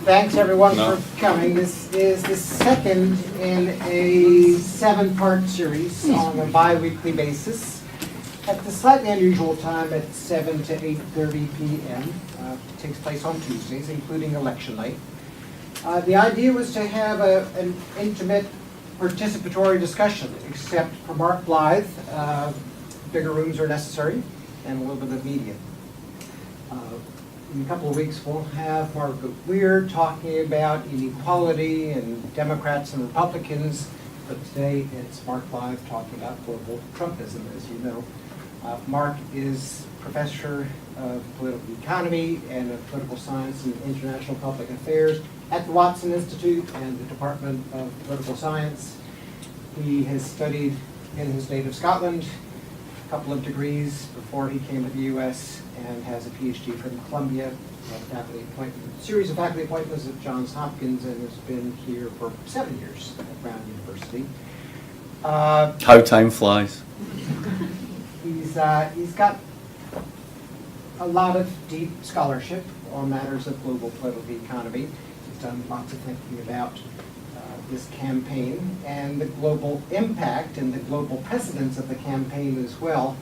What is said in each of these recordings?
Thanks everyone for coming. This is the second in a 7-part series on a bi-weekly basis at the slightly unusual time at 7 to 8:30 p.m. It takes place on Tuesdays, including election night. The idea was to have an intimate participatory discussion, except for Mark Blythe. Bigger rooms are necessary, and a little bit of media. In a couple of weeks, we'll have Margaret Weir talking about inequality and Democrats and Republicans. But today, it's Mark Blythe talking about global Trumpism, as you know. Mark is professor of political economy and of political science and international public affairs at the Watson Institute and the Department of Political Science. He has studied in his native Scotland, a couple of degrees before he came to the U.S., and has a PhD from Columbia, a series of faculty appointments at Johns Hopkins, and has been here for 7 years at Brown University. How time flies. He's got a lot of deep scholarship on matters of global political economy. He's done lots of thinking about this campaign and the global impact and the global precedence of the campaign as well.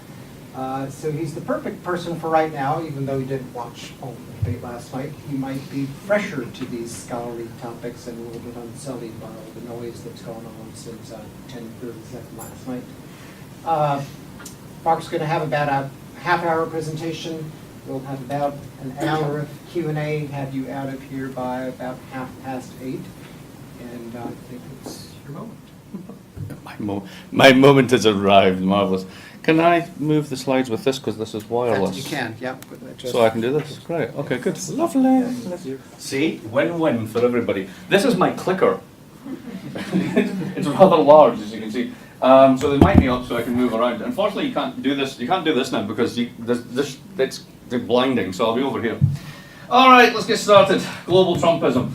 So he's the perfect person for right now, even though he didn't watch all the debate last night. He might be fresher to these scholarly topics and a little bit unsullied by all the noise that's gone on since 10:37 last night. Mark's going to have about a half-hour presentation. We'll have about an hour of Q&A, have you out of here by about 8:30. And I think it's your moment. My moment has arrived, marvelous. Can I move the slides with this because this is wireless? You can, yep. So I can do this? Great, okay, good. Lovely. See, win-win for everybody. This is my clicker. It's rather large, as you can see. So they mic me up so I can move around. Unfortunately, you can't do this now because it's blinding, so I'll be over here. All right, let's get started. Global Trumpism.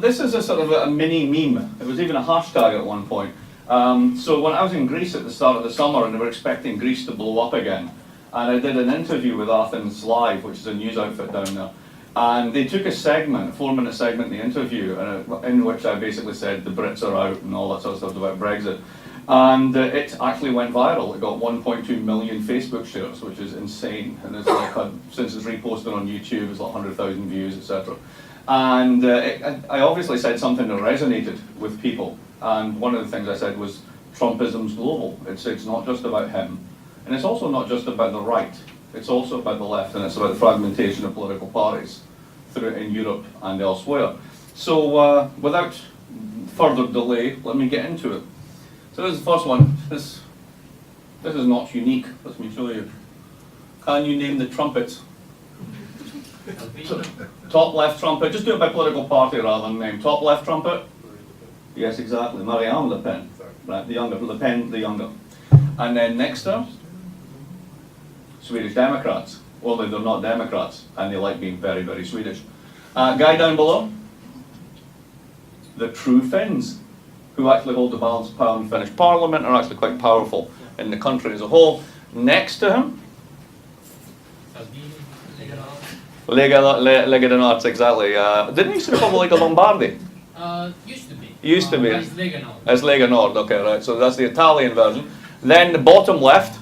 This is a sort of a mini meme. It was even a hashtag at one point. So when I was in Greece at the start of the summer and they were expecting Greece to blow up again, and I did an interview with Athens Live, which is a news outfit down there, and they took a 4-minute segment in the interview in which I basically said the Brits are out and all that sort of stuff about Brexit. And it actually went viral. It got 1.2 million Facebook shares, which is insane. And it's like since it's reposted on YouTube, it's like 100,000 views, etc. And I obviously said something that resonated with people. And one of the things I said was, Trumpism's global. It's not just about him. And it's also not just about the right. It's also about the left, and it's about the fragmentation of political parties in Europe and elsewhere. So without further delay, let me get into it. So this is the first one. This is not unique. Let me show you. Can you name the trumpets? Top left trumpet. Just do it by political party rather than name. Top left trumpet. Yes, exactly. Marianne Le Pen. Right, the younger. Le Pen, the younger. And then next to her, Swedish Democrats. Although they're not Democrats, and they like being very, very Swedish. Guy down below, the True Finns, who actually hold the balance of power in Finnish Parliament, are actually quite powerful in the country as a whole. Next to him, Lega del Nord, exactly. Didn't he used to be called Lega Lombardi? Used to be. Used to be. As Lega Nord. As Lega Nord, okay, right. So that's the Italian version. Then the bottom left,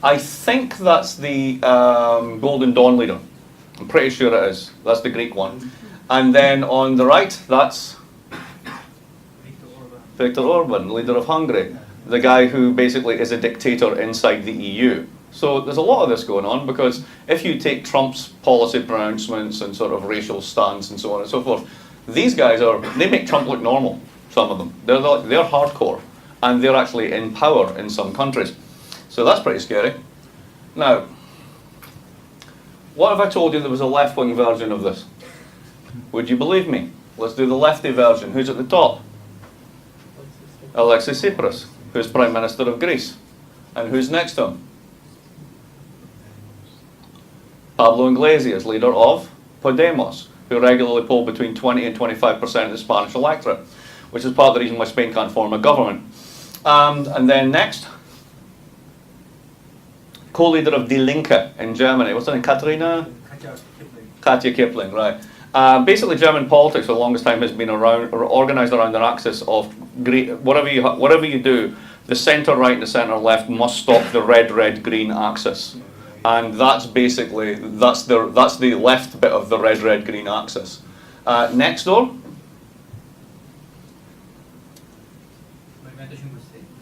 I think that's the Golden Dawn leader. I'm pretty sure it is. That's the Greek one. And then on the right, that's Viktor Orban, leader of Hungary, the guy who basically is a dictator inside the EU. So there's a lot of this going on because if you take Trump's policy pronouncements and sort of racial stance and so on and so forth, these guys they make Trump look normal, some of them. They're hardcore and they're actually in power in some countries. So that's pretty scary. Now, what if I told you there was a left-wing version of this? Would you believe me? Let's do the lefty version. Who's at the top? Alexis Tsipras, who's Prime Minister of Greece. And who's next to him? Pablo Iglesias, leader of Podemos, who regularly poll between 20 and 25% of the Spanish electorate, which is part of the reason why Spain can't form a government. And then next, co-leader of Die Linke in Germany. What's her name? Katja Kipling, right. Basically, German politics for the longest time has been around, or organised around the axis of whatever you do, the centre right and the centre left must stop the red-red-green axis. And that's basically, that's the left bit of the red-red-green axis. Next door.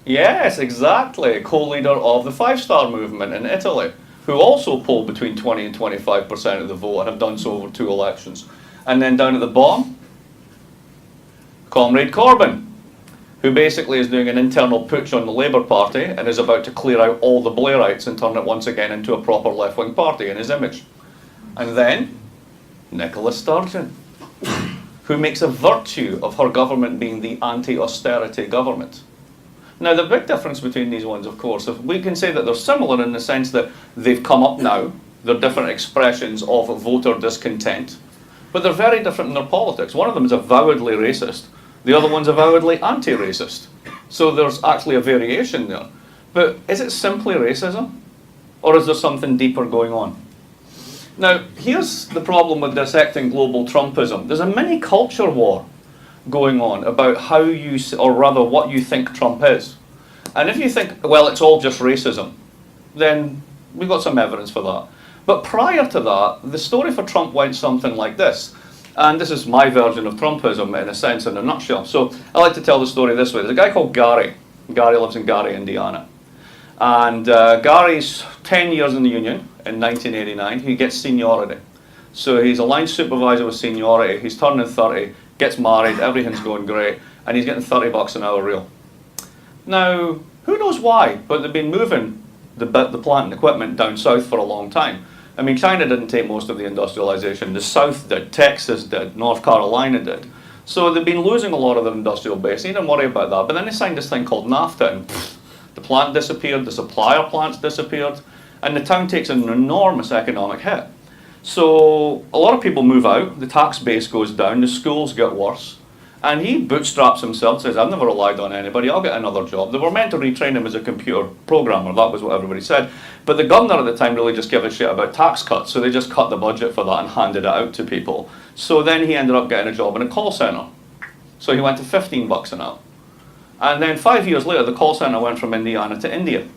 Yes, exactly. Co-leader of the Five Star Movement in Italy, who also polled between 20 and 25% of the vote and have done so over 2 elections. And then down at the bottom, Comrade Corbyn, who basically is doing an internal putsch on the Labour Party and is about to clear out all the Blairites and turn it once again into a proper left-wing party in his image. And then, Nicola Sturgeon, who makes a virtue of her government being the anti-austerity government. Now, the big difference between these ones, of course, if we can say that they're similar in the sense that they've come up now, they're different expressions of voter discontent, but they're very different in their politics. One of them is avowedly racist, the other one's avowedly anti-racist. So there's actually a variation there. But is it simply racism? Or is there something deeper going on? Now, here's the problem with dissecting global Trumpism. There's a mini culture war going on about how you, or rather what you think Trump is. And if you think, well, it's all just racism, then we've got some evidence for that. But prior to that, the story for Trump went something like this. And this is my version of Trumpism in a sense, in a nutshell. So I like to tell the story this way. There's a guy called Gary. Gary lives in Gary, Indiana. And Gary's 10 years in the union in 1989. He gets seniority. So he's a line supervisor with seniority. He's turning 30. Gets married, everything's going great, and he's getting $30 an hour real. Now, who knows why, but they've been moving the plant and equipment down south for a long time. I mean, China didn't take most of the industrialization. The South did, Texas did, North Carolina did. So they've been losing a lot of their industrial base. He didn't worry about that. But then they signed this thing called NAFTA, and the plant disappeared, the supplier plants disappeared, and the town takes an enormous economic hit. So a lot of people move out, the tax base goes down, the schools get worse, and he bootstraps himself, says, I've never relied on anybody, I'll get another job. They were meant to retrain him as a computer programmer, that was what everybody said. But the governor at the time really just gave a shit about tax cuts, so they just cut the budget for that and handed it out to people. So then he ended up getting a job in a call centre. So he went to $15 an hour. And then 5 years later, the call centre went from Indiana to India.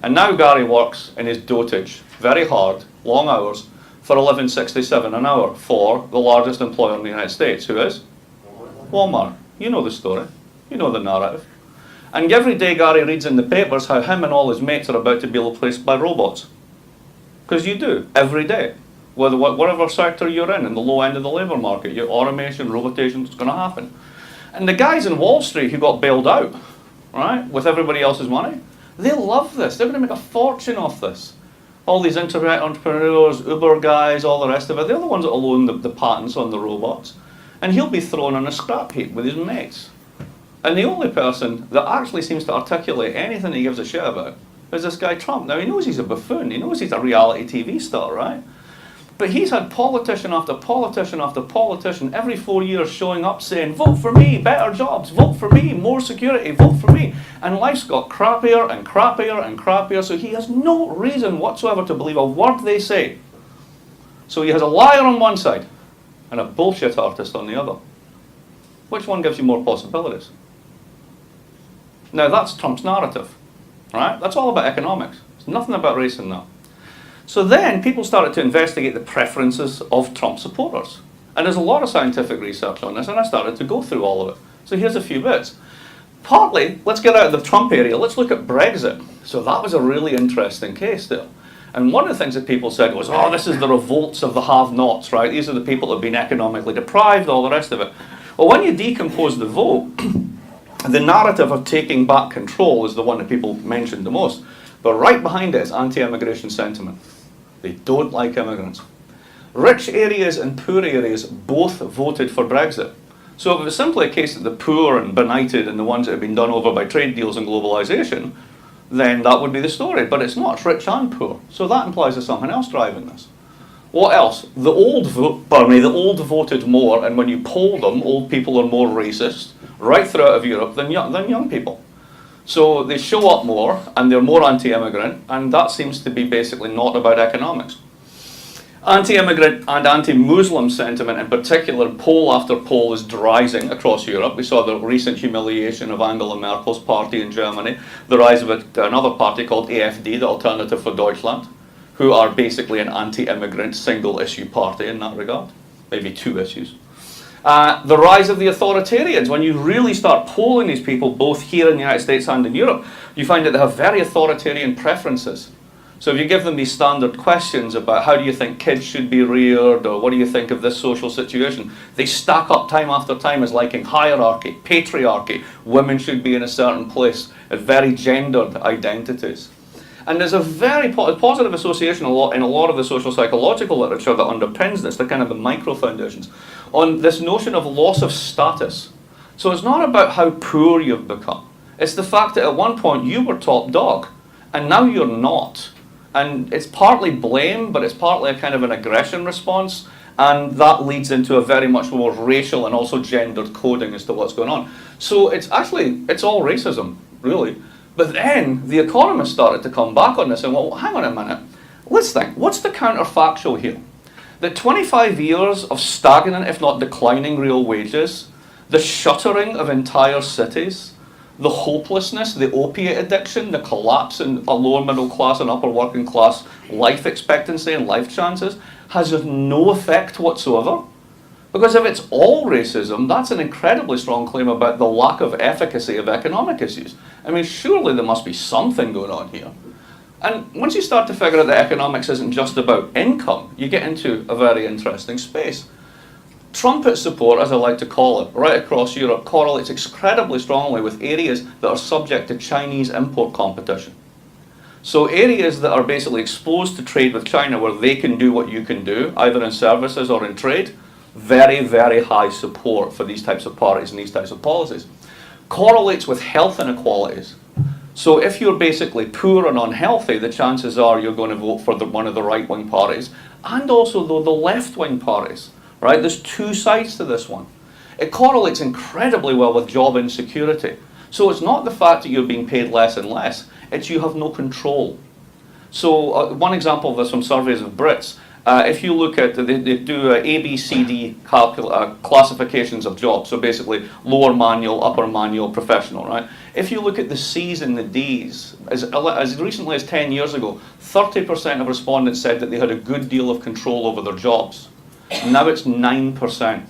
And now Gary works in his dotage, very hard, long hours, for $11.67 an hour for the largest employer in the United States, who is? Walmart. You know the story. You know the narrative. And every day Gary reads in the papers how him and all his mates are about to be replaced by robots. Because you do, every day. Whatever sector you're in the low end of the labour market, your automation, robotation, it's going to happen. And the guys in Wall Street who got bailed out, right, with everybody else's money, they love this. They're going to make a fortune off this. All these internet entrepreneurs, Uber guys, all the rest of it, they're the ones that will own the patents on the robots. And he'll be thrown on a scrap heap with his mates. And the only person that actually seems to articulate anything he gives a shit about is this guy Trump. Now, he knows he's a buffoon. He knows he's a reality TV star, right? But he's had politician after politician after politician every 4 years showing up saying, vote for me, better jobs, vote for me, more security, vote for me. And life's got crappier and crappier and crappier, so he has no reason whatsoever to believe a word they say. So he has a liar on one side and a bullshit artist on the other. Which one gives you more possibilities? Now that's Trump's narrative, right? That's all about economics. It's nothing about race in that. So then people started to investigate the preferences of Trump supporters. And there's a lot of scientific research on this, and I started to go through all of it. So here's a few bits. Partly, let's get out of the Trump area, let's look at Brexit. So that was a really interesting case there. And one of the things that people said was, oh, this is the revolts of the have-nots, right? These are the people that have been economically deprived, all the rest of it. Well, when you decompose the vote, the narrative of taking back control is the one that people mentioned the most. But right behind it is anti-immigration sentiment. They don't like immigrants. Rich areas and poor areas both voted for Brexit. So if it was simply a case that the poor and benighted and the ones that have been done over by trade deals and globalisation, then that would be the story. But it's not, it's rich and poor. So that implies there's something else driving this. What else? The old voted more, and when you poll them, old people are more racist, right throughout of Europe, than young people. So they show up more, and they're more anti-immigrant, and that seems to be basically not about economics. Anti-immigrant and anti-Muslim sentiment in particular, poll after poll, is rising across Europe. We saw the recent humiliation of Angela Merkel's party in Germany, the rise of another party called AfD, the Alternative for Deutschland, who are basically an anti-immigrant single-issue party in that regard, maybe two issues. The rise of the authoritarians. When you really start polling these people, both here in the United States and in Europe, you find that they have very authoritarian preferences. So if you give them these standard questions about how do you think kids should be reared, or what do you think of this social situation, they stack up time after time as liking hierarchy, patriarchy, women should be in a certain place, very gendered identities. And there's a very positive association in a lot of the social psychological literature that underpins this, the kind of the micro foundations, on this notion of loss of status. So it's not about how poor you've become. It's the fact that at one point you were top dog, and now you're not. And it's partly blame, but it's partly a kind of an aggression response, and that leads into a very much more racial and also gendered coding as to what's going on. So it's all racism, really. But then the economists started to come back on this and, well, hang on a minute. Let's think, what's the counterfactual here? That 25 years of stagnant, if not declining, real wages, the shuttering of entire cities, the hopelessness, the opiate addiction, the collapse in a lower middle class and upper working class life expectancy and life chances has no effect whatsoever. Because if it's all racism, that's an incredibly strong claim about the lack of efficacy of economic issues. I mean, surely there must be something going on here. And once you start to figure out that economics isn't just about income, you get into a very interesting space. Trumpet support, as I like to call it, right across Europe correlates incredibly strongly with areas that are subject to Chinese import competition. So areas that are basically exposed to trade with China where they can do what you can do, either in services or in trade, very, very high support for these types of parties and these types of policies. Correlates with health inequalities. So if you're basically poor and unhealthy, the chances are you're going to vote for one of the right-wing parties, and also the left-wing parties. Right? There's two sides to this one. It correlates incredibly well with job insecurity. So it's not the fact that you're being paid less and less, it's you have no control. So one example of this from surveys of Brits, if you look at, they do A, B, C, D classifications of jobs, so basically lower manual, upper manual, professional, right? If you look at the C's and the D's, as recently as 10 years ago, 30% of respondents said that they had a good deal of control over their jobs. Now it's 9%.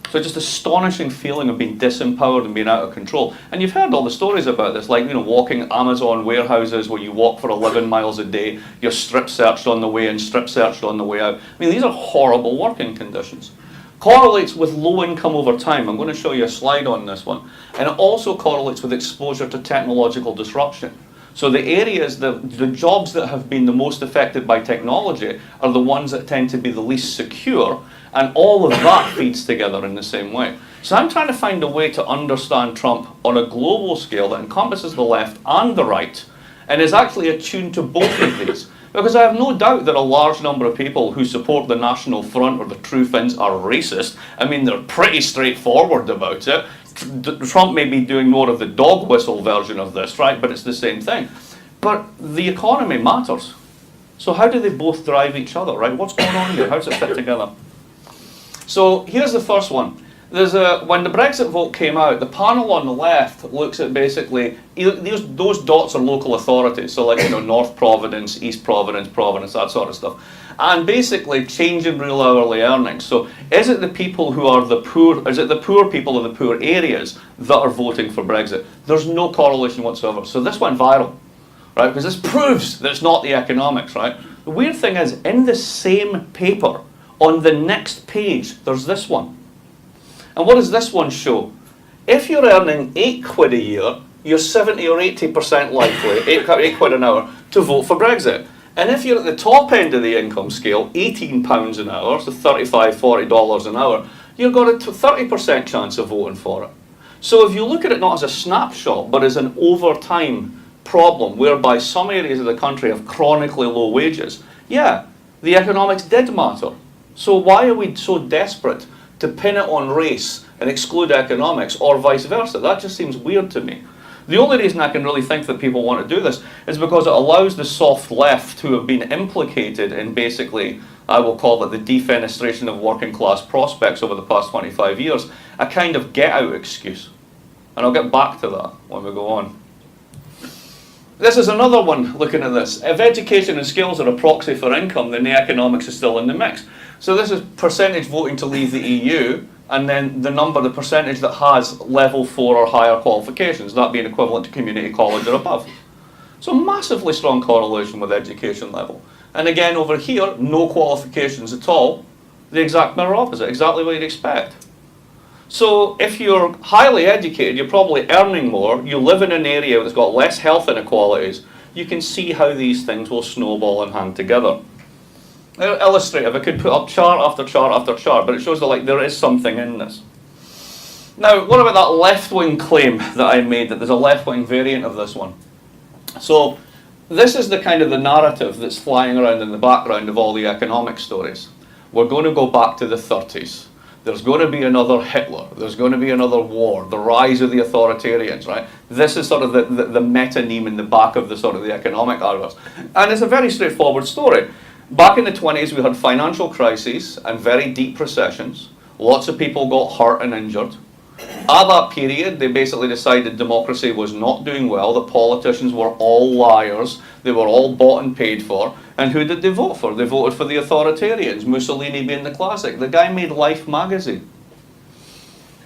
So just astonishing feeling of being disempowered and being out of control. And you've heard all the stories about this, like, walking Amazon warehouses where you walk for 11 miles a day, you're strip searched on the way in, strip searched on the way out. I mean, these are horrible working conditions. Correlates with low income over time. I'm going to show you a slide on this one. And it also correlates with exposure to technological disruption. So the areas, the jobs that have been the most affected by technology are the ones that tend to be the least secure, and all of that feeds together in the same way. So I'm trying to find a way to understand Trump on a global scale that encompasses the left and the right, and is actually attuned to both of these. Because I have no doubt that a large number of people who support the National Front or the True Finns are racist. I mean, they're pretty straightforward about it. Trump may be doing more of the dog whistle version of this, right? But it's the same thing. But the economy matters. So how do they both drive each other, right? What's going on here? How does it fit together? So here's the first one. When the Brexit vote came out, the panel on the left looks at basically, those dots are local authorities, so like, North Providence, East Providence, Providence, that sort of stuff. And basically change in real hourly earnings. So is it the people who are the poor, is it the poor people in the poor areas that are voting for Brexit? There's no correlation whatsoever. So this went viral, right? Because this proves that it's not the economics, right? The weird thing is, in the same paper, on the next page, there's this one. And what does this one show? If you're earning £8 a year, you're 70 or 80% likely, 8 quid an hour, to vote for Brexit. And if you're at the top end of the income scale, £18 an hour, so $35, $40 an hour, you've got a 30% chance of voting for it. So if you look at it not as a snapshot, but as an over time problem, whereby some areas of the country have chronically low wages, yeah, the economics did matter. So why are we so desperate to pin it on race and exclude economics, or vice versa? That just seems weird to me. The only reason I can really think that people want to do this is because it allows the soft left, who have been implicated in basically, I will call it the defenestration of working class prospects over the past 25 years, a kind of get-out excuse. And I'll get back to that when we go on. This is another one looking at this. If education and skills are a proxy for income, then the economics is still in the mix. So this is percentage voting to leave the EU, and then the percentage that has level 4 or higher qualifications, that being equivalent to community college or above. So massively strong correlation with education level. And again, over here, no qualifications at all. The exact mirror opposite, exactly what you'd expect. So if you're highly educated, you're probably earning more, you live in an area that's got less health inequalities, you can see how these things will snowball and hang together. Illustrative, I could put up chart after chart after chart, but it shows that like there is something in this. Now, what about that left-wing claim that I made, that there's a left-wing variant of this one? So this is the kind of the narrative that's flying around in the background of all the economic stories. We're going to go back to the 30s. There's going to be another Hitler. There's going to be another war. The rise of the authoritarians, right? This is sort of the metonym in the back of the sort of the economic argos. And it's a very straightforward story. Back in the 20s, we had financial crises and very deep recessions. Lots of people got hurt and injured. At that period, they basically decided democracy was not doing well, that politicians were all liars, they were all bought and paid for. And who did they vote for? They voted for the authoritarians, Mussolini being the classic. The guy made Life magazine.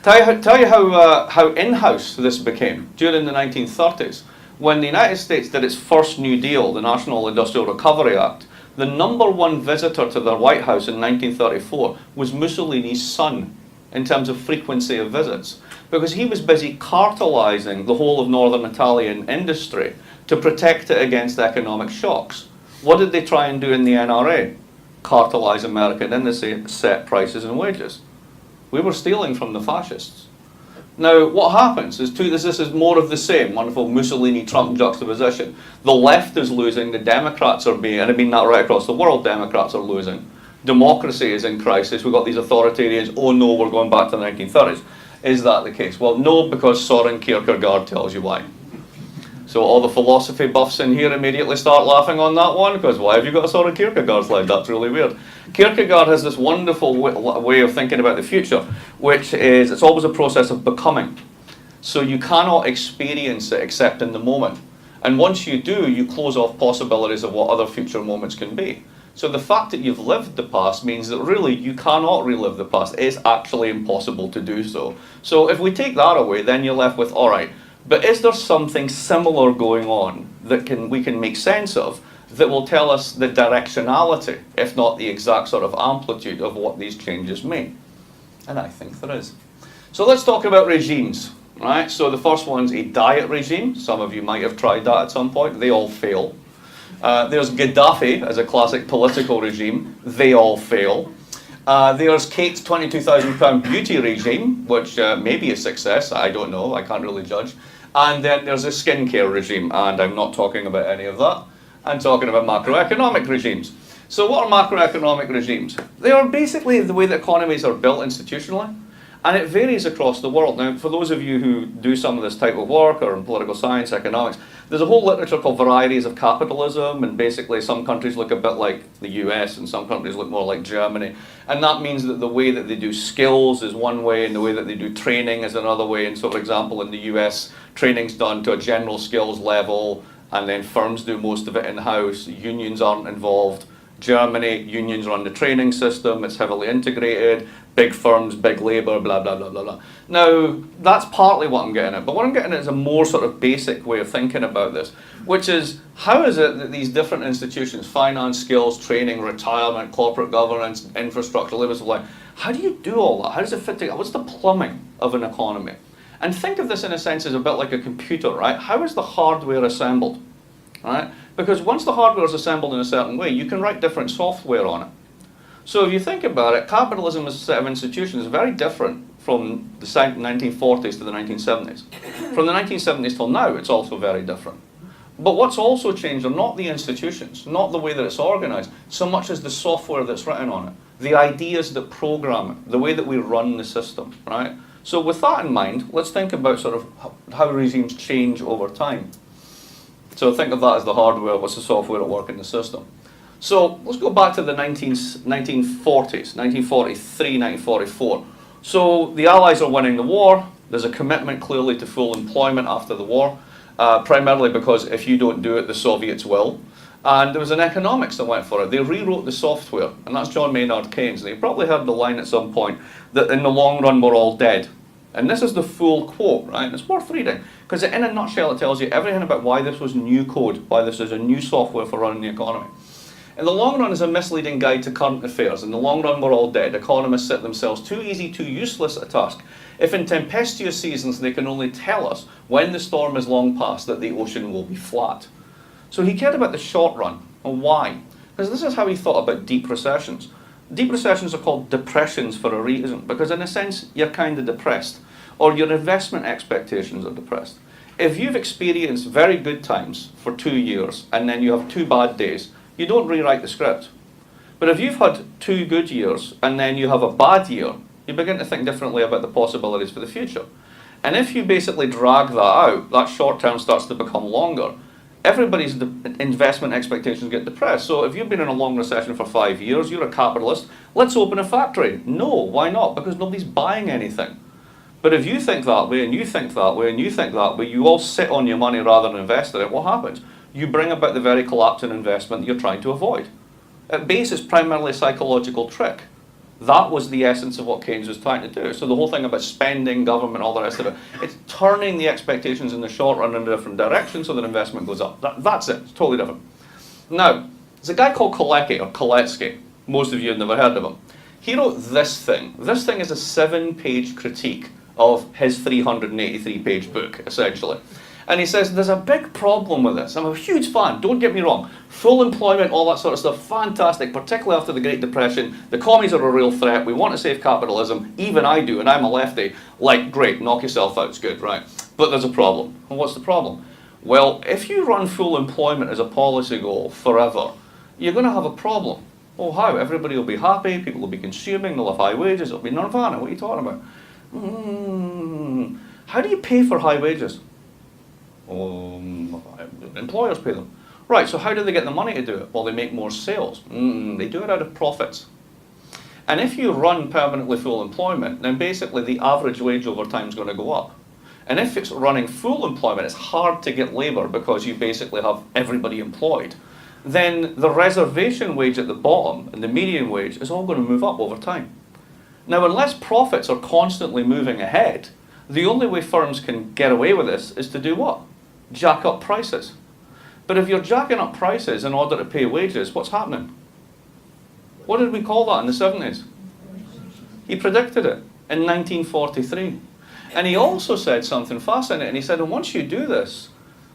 Tell you how in-house this became during the 1930s. When the United States did its first New Deal, the National Industrial Recovery Act, the #1 visitor to the White House in 1934 was Mussolini's son in terms of frequency of visits, because he was busy cartelizing the whole of northern Italian industry to protect it against economic shocks. What did they try and do in the NRA? Cartelize American industry, set prices and wages. We were stealing from the fascists. Now, what happens is this is more of the same, wonderful Mussolini-Trump juxtaposition. The left is losing, the Democrats are being, and I mean that right across the world, Democrats are losing. Democracy is in crisis. We've got these authoritarians, oh no, we're going back to the 1930s. Is that the case? Well, no, because Soren Kierkegaard tells you why. So all the philosophy buffs in here immediately start laughing on that one, because why have you got a Soren Kierkegaard slide? That's really weird. Kierkegaard has this wonderful way of thinking about the future, which is it's always a process of becoming. So you cannot experience it except in the moment. And once you do, you close off possibilities of what other future moments can be. So the fact that you've lived the past means that really you cannot relive the past. It's actually impossible to do so. So if we take that away, then you're left with, all right, but is there something similar going on that we can make sense of that will tell us the directionality, if not the exact sort of amplitude of what these changes mean? And I think there is. So let's talk about regimes, right? So the first one's a diet regime. Some of you might have tried that at some point. They all fail. There's Gaddafi as a classic political regime. They all fail. There's Kate's £22,000 beauty regime, which may be a success. I don't know. I can't really judge. And then there's a skincare regime, and I'm not talking about any of that. I'm talking about macroeconomic regimes. So what are macroeconomic regimes? They are basically the way that economies are built institutionally, and it varies across the world. Now, for those of you who do some of this type of work, or in political science, economics, there's a whole literature called Varieties of Capitalism, and basically some countries look a bit like the US, and some countries look more like Germany. And that means that the way that they do skills is one way, and the way that they do training is another way. And so, for example, in the US, training's done to a general skills level, and then firms do most of it in-house. Unions aren't involved. Germany, unions run the training system, it's heavily integrated, big firms, big labour, blah, blah, blah, blah, blah. Now, that's partly what I'm getting at, but what I'm getting at is a more sort of basic way of thinking about this, which is, how is it that these different institutions, finance, skills, training, retirement, corporate governance, infrastructure, labour supply, how do you do all that? How does it fit together? What's the plumbing of an economy? And think of this in a sense as a bit like a computer, right? How is the hardware assembled, right? Because once the hardware is assembled in a certain way, you can write different software on it. So if you think about it, capitalism as a set of institutions is very different from the 1940s to the 1970s. From the 1970s till now, it's also very different. But what's also changed are not the institutions, not the way that it's organized, so much as the software that's written on it, the ideas that program it, the way that we run the system, right? So with that in mind, let's think about sort of how regimes change over time. So think of that as the hardware, what's the software at work in the system. So let's go back to the 1940s, 1943, 1944. So the Allies are winning the war. There's a commitment clearly to full employment after the war, primarily because if you don't do it, the Soviets will. And there was an economics that went for it. They rewrote the software, and that's John Maynard Keynes. And you probably heard the line at some point that in the long run we're all dead. And this is the full quote, right? It's worth reading, because in a nutshell it tells you everything about why this was new code, why this is a new software for running the economy. In the long run is a misleading guide to current affairs. In the long run we're all dead. Economists set themselves too easy, too useless a task. If in tempestuous seasons they can only tell us when the storm is long past that the ocean will be flat. So he cared about the short run. And why? Because this is how he thought about deep recessions. Deep recessions are called depressions for a reason, because in a sense you're kind of depressed, or your investment expectations are depressed. If you've experienced very good times for 2 years and then you have 2 bad days, you don't rewrite the script. But if you've had 2 good years and then you have a bad year, you begin to think differently about the possibilities for the future. And if you basically drag that out, that short term starts to become longer. Everybody's investment expectations get depressed. So if you've been in a long recession for 5 years, you're a capitalist, let's open a factory. No, why not? Because nobody's buying anything. But if you think that way, and you think that way, and you think that way, you all sit on your money rather than invest in it, what happens? You bring about the very collapse in investment that you're trying to avoid. At base, it's primarily a psychological trick. That was the essence of what Keynes was trying to do. So the whole thing about spending, government, all the rest of it, it's turning the expectations in the short run in a different direction so that investment goes up. That's it. It's totally different. Now, there's a guy called Kalecki, or Koletsky. Most of you have never heard of him. He wrote this thing. This thing is a 7-page critique of his 383-page book, essentially. And he says, there's a big problem with this. I'm a huge fan, don't get me wrong. Full employment, all that sort of stuff, fantastic, particularly after the Great Depression. The commies are a real threat. We want to save capitalism. Even I do, and I'm a lefty. Like, great, knock yourself out, it's good, right? But there's a problem. And what's the problem? Well, if you run full employment as a policy goal forever, you're going to have a problem. Oh, how? Everybody will be happy, people will be consuming, they'll have high wages, it'll be nirvana. What are you talking about? How do you pay for high wages? Employers pay them. Right, so how do they get the money to do it? Well, they make more sales. They do it out of profits. And if you run permanently full employment, then basically the average wage over time is going to go up. And if it's running full employment, it's hard to get labour because you basically have everybody employed. Then the reservation wage at the bottom and the median wage is all going to move up over time. Now, unless profits are constantly moving ahead, the only way firms can get away with this is to do what? Jack up prices. But if you're jacking up prices in order to pay wages, what's happening? What did we call that in the 70s? He predicted it in 1943. And he also said something fascinating. He said, and once you do this,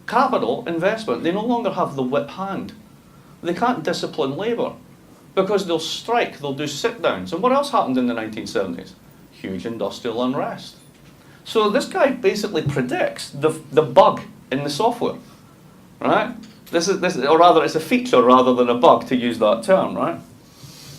capital, investment, they no longer have the whip hand. They can't discipline labour because they'll strike, they'll do sit-downs. And what else happened in the 1970s? Huge industrial unrest. So this guy basically predicts the bug in the software, right? Or rather, it's a feature rather than a bug, to use that term, right?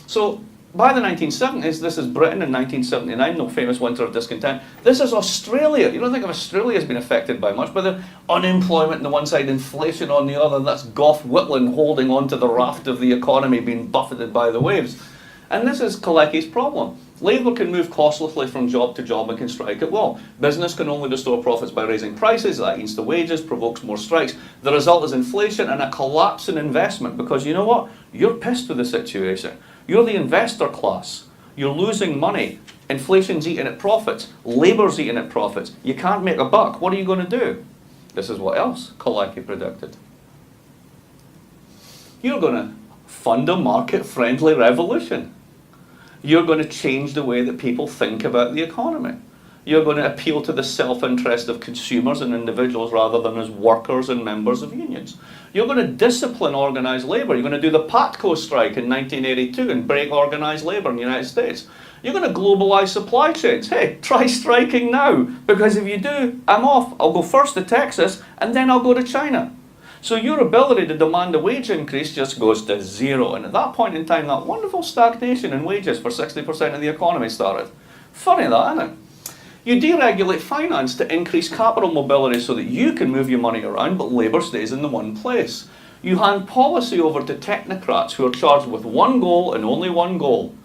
So by the 1970s, this is Britain in 1979, no famous winter of discontent. This is Australia. You don't think of Australia as being affected by much, but the unemployment on the one side, inflation on the other, that's Gough Whitlam holding on to the raft of the economy being buffeted by the waves. And this is Kalecki's problem. Labour can move costlessly from job to job and can strike at will. Business can only restore profits by raising prices. That eats the wages, provokes more strikes. The result is inflation and a collapse in investment because you know what? You're pissed with the situation. You're the investor class. You're losing money. Inflation's eating at profits. Labour's eating at profits. You can't make a buck. What are you going to do? This is what else Kalecki predicted. You're going to fund a market-friendly revolution. You're going to change the way that people think about the economy. You're going to appeal to the self-interest of consumers and individuals rather than as workers and members of unions. You're going to discipline organised labour. You're going to do the PATCO strike in 1982 and break organised labour in the United States. You're going to globalise supply chains. Hey, try striking now, because if you do, I'm off. I'll go first to Texas and then I'll go to China. So your ability to demand a wage increase just goes to zero. And at that point in time, that wonderful stagnation in wages for 60% of the economy started. Funny that, isn't it? You deregulate finance to increase capital mobility so that you can move your money around, but labour stays in the one place. You hand policy over to technocrats who are charged with one goal and only one goal: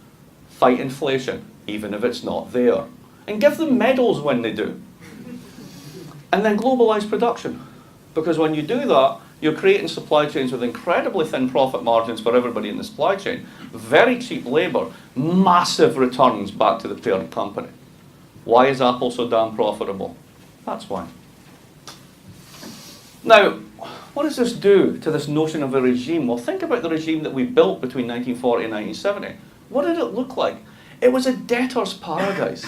fight inflation, even if it's not there. And give them medals when they do. And then globalise production. Because when you do that, you're creating supply chains with incredibly thin profit margins for everybody in the supply chain, very cheap labour, massive returns back to the parent company. Why is Apple so damn profitable? That's why. Now, what does this do to this notion of a regime? Well, think about the regime that we built between 1940 and 1970. What did it look like? It was a debtor's paradise.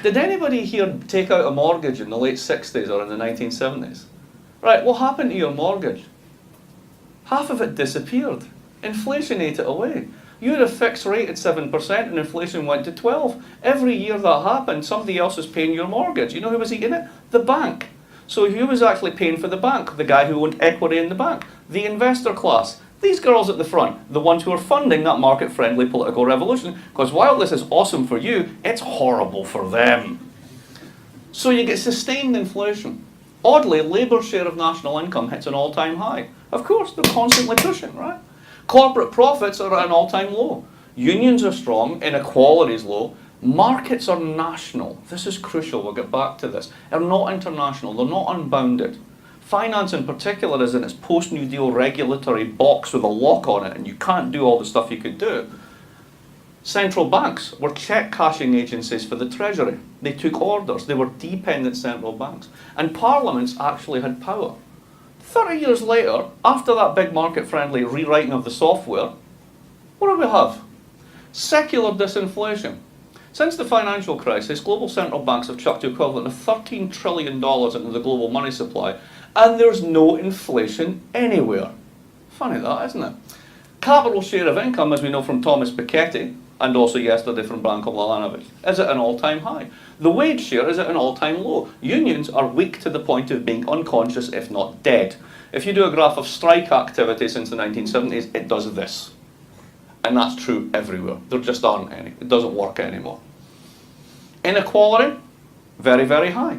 Did anybody here take out a mortgage in the late 60s or in the 1970s? Right, what happened to your mortgage? Half of it disappeared. Inflation ate it away. You had a fixed rate at 7% and inflation went to 12. Every year that happened, somebody else was paying your mortgage. You know who was eating it? The bank. So who was actually paying for the bank? The guy who owned equity in the bank. The investor class. These girls at the front, the ones who are funding that market-friendly political revolution, because while this is awesome for you, it's horrible for them. So you get sustained inflation. Oddly, Labour's share of national income hits an all-time high. Of course, they're constantly pushing, right? Corporate profits are at an all-time low. Unions are strong, inequality is low. Markets are national. This is crucial, we'll get back to this. They're not international, they're not unbounded. Finance in particular is in its post-New Deal regulatory box with a lock on it, and you can't do all the stuff you could do. Central banks were check cashing agencies for the Treasury. They took orders. They were dependent central banks. And parliaments actually had power. 30 years later, after that big market-friendly rewriting of the software, what do we have? Secular disinflation. Since the financial crisis, global central banks have chucked the equivalent of $13 trillion into the global money supply, and there's no inflation anywhere. Funny that, isn't it? Capital share of income, as we know from Thomas Piketty, and also yesterday from Branko Milanovic, is at an all-time high. The wage share is at an all-time low. Unions are weak to the point of being unconscious, if not dead. If you do a graph of strike activity since the 1970s, it does this. And that's true everywhere. There just aren't any. It doesn't work anymore. Inequality, very, very high.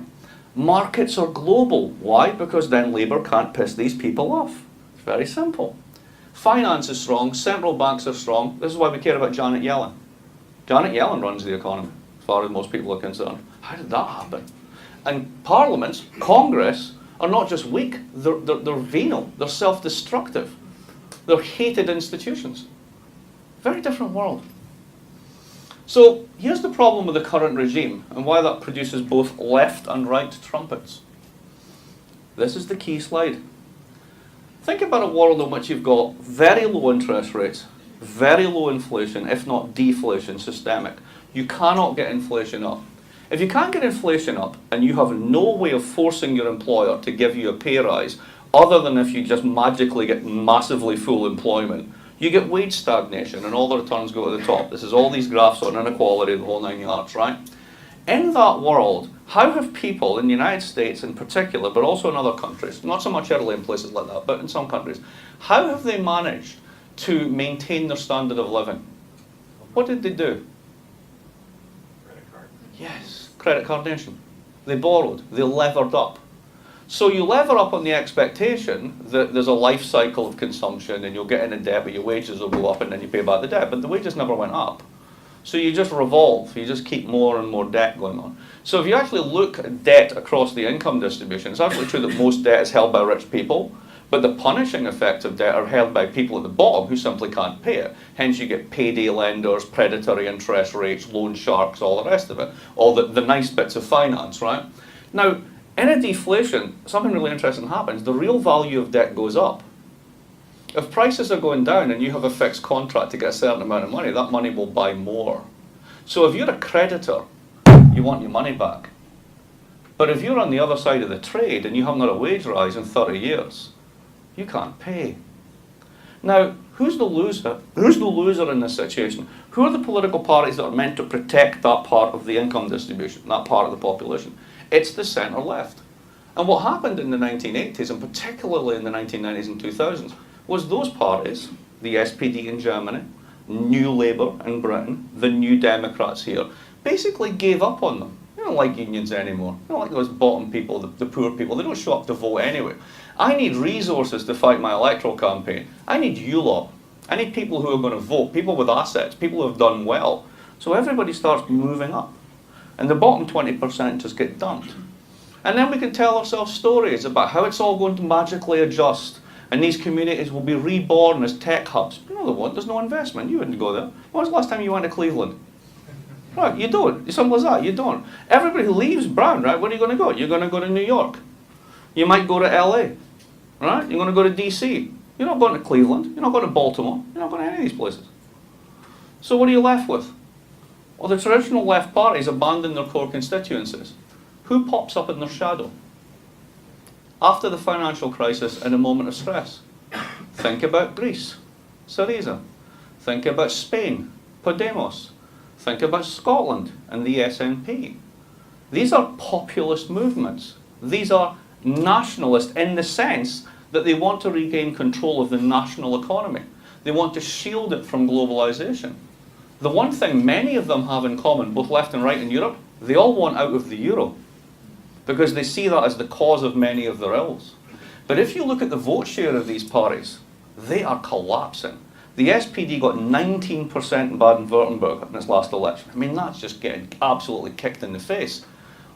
Markets are global. Why? Because then labour can't piss these people off. It's very simple. Finance is strong, central banks are strong. This is why we care about Janet Yellen. Janet Yellen runs the economy, as far as most people are concerned. How did that happen? And parliaments, Congress, are not just weak, they're venal, they're self-destructive. They're hated institutions. Very different world. So here's the problem with the current regime and why that produces both left and right trumpets. This is the key slide. Think about a world in which you've got very low interest rates, very low inflation, if not deflation, systemic. You cannot get inflation up. If you can't get inflation up and you have no way of forcing your employer to give you a pay rise, other than if you just magically get massively full employment, you get wage stagnation and all the returns go to the top. This is all these graphs on inequality, the whole 9 yards, right? In that world, how have people in the United States in particular, but also in other countries, not so much Italy and places like that, but in some countries, how have they managed to maintain their standard of living? What did they do? Credit card. Yes, credit card nation. They borrowed, they levered up. So you lever up on the expectation that there's a life cycle of consumption and you'll get in a debt, but your wages will go up and then you pay back the debt, but the wages never went up. So you just revolve, you just keep more and more debt going on. So if you actually look at debt across the income distribution, it's actually true that most debt is held by rich people, but the punishing effects of debt are held by people at the bottom who simply can't pay it. Hence you get payday lenders, predatory interest rates, loan sharks, all the rest of it. All the nice bits of finance, right? Now, in a deflation, something really interesting happens. The real value of debt goes up. If prices are going down and you have a fixed contract to get a certain amount of money, that money will buy more. So if you're a creditor, you want your money back. But if you're on the other side of the trade and you haven't had a wage rise in 30 years, you can't pay. Now, who's the loser? Who's the loser in this situation? Who are the political parties that are meant to protect that part of the income distribution, that part of the population? It's the centre left. And what happened in the 1980s, and particularly in the 1990s and 2000s, was those parties, the SPD in Germany, New Labour in Britain, the New Democrats here, basically gave up on them. They don't like unions anymore. They don't like those bottom people, the poor people. They don't show up to vote anyway. I need resources to fight my electoral campaign. I need you lot. I need people who are going to vote, people with assets, people who have done well. So everybody starts moving up. And the bottom 20% just get dumped. And then we can tell ourselves stories about how it's all going to magically adjust. And these communities will be reborn as tech hubs. You know they won't. There's no investment. You wouldn't go there. When was the last time you went to Cleveland? Right, you don't. It's simple as that. You don't. Everybody who leaves Brown, right, where are you going to go? You're going to go to New York. You might go to LA. Right? You're going to go to DC. You're not going to Cleveland. You're not going to Baltimore. You're not going to any of these places. So what are you left with? Well, the traditional left parties abandon their core constituencies. Who pops up in their shadow? After the financial crisis in a moment of stress. Think about Greece, Syriza. Think about Spain, Podemos. Think about Scotland and the SNP. These are populist movements. These are nationalist in the sense that they want to regain control of the national economy. They want to shield it from globalization. The one thing many of them have in common, both left and right in Europe, they all want out of the euro because they see that as the cause of many of their ills. But if you look at the vote share of these parties, they are collapsing. The SPD got 19% in Baden-Württemberg in its last election. I mean, that's just getting absolutely kicked in the face.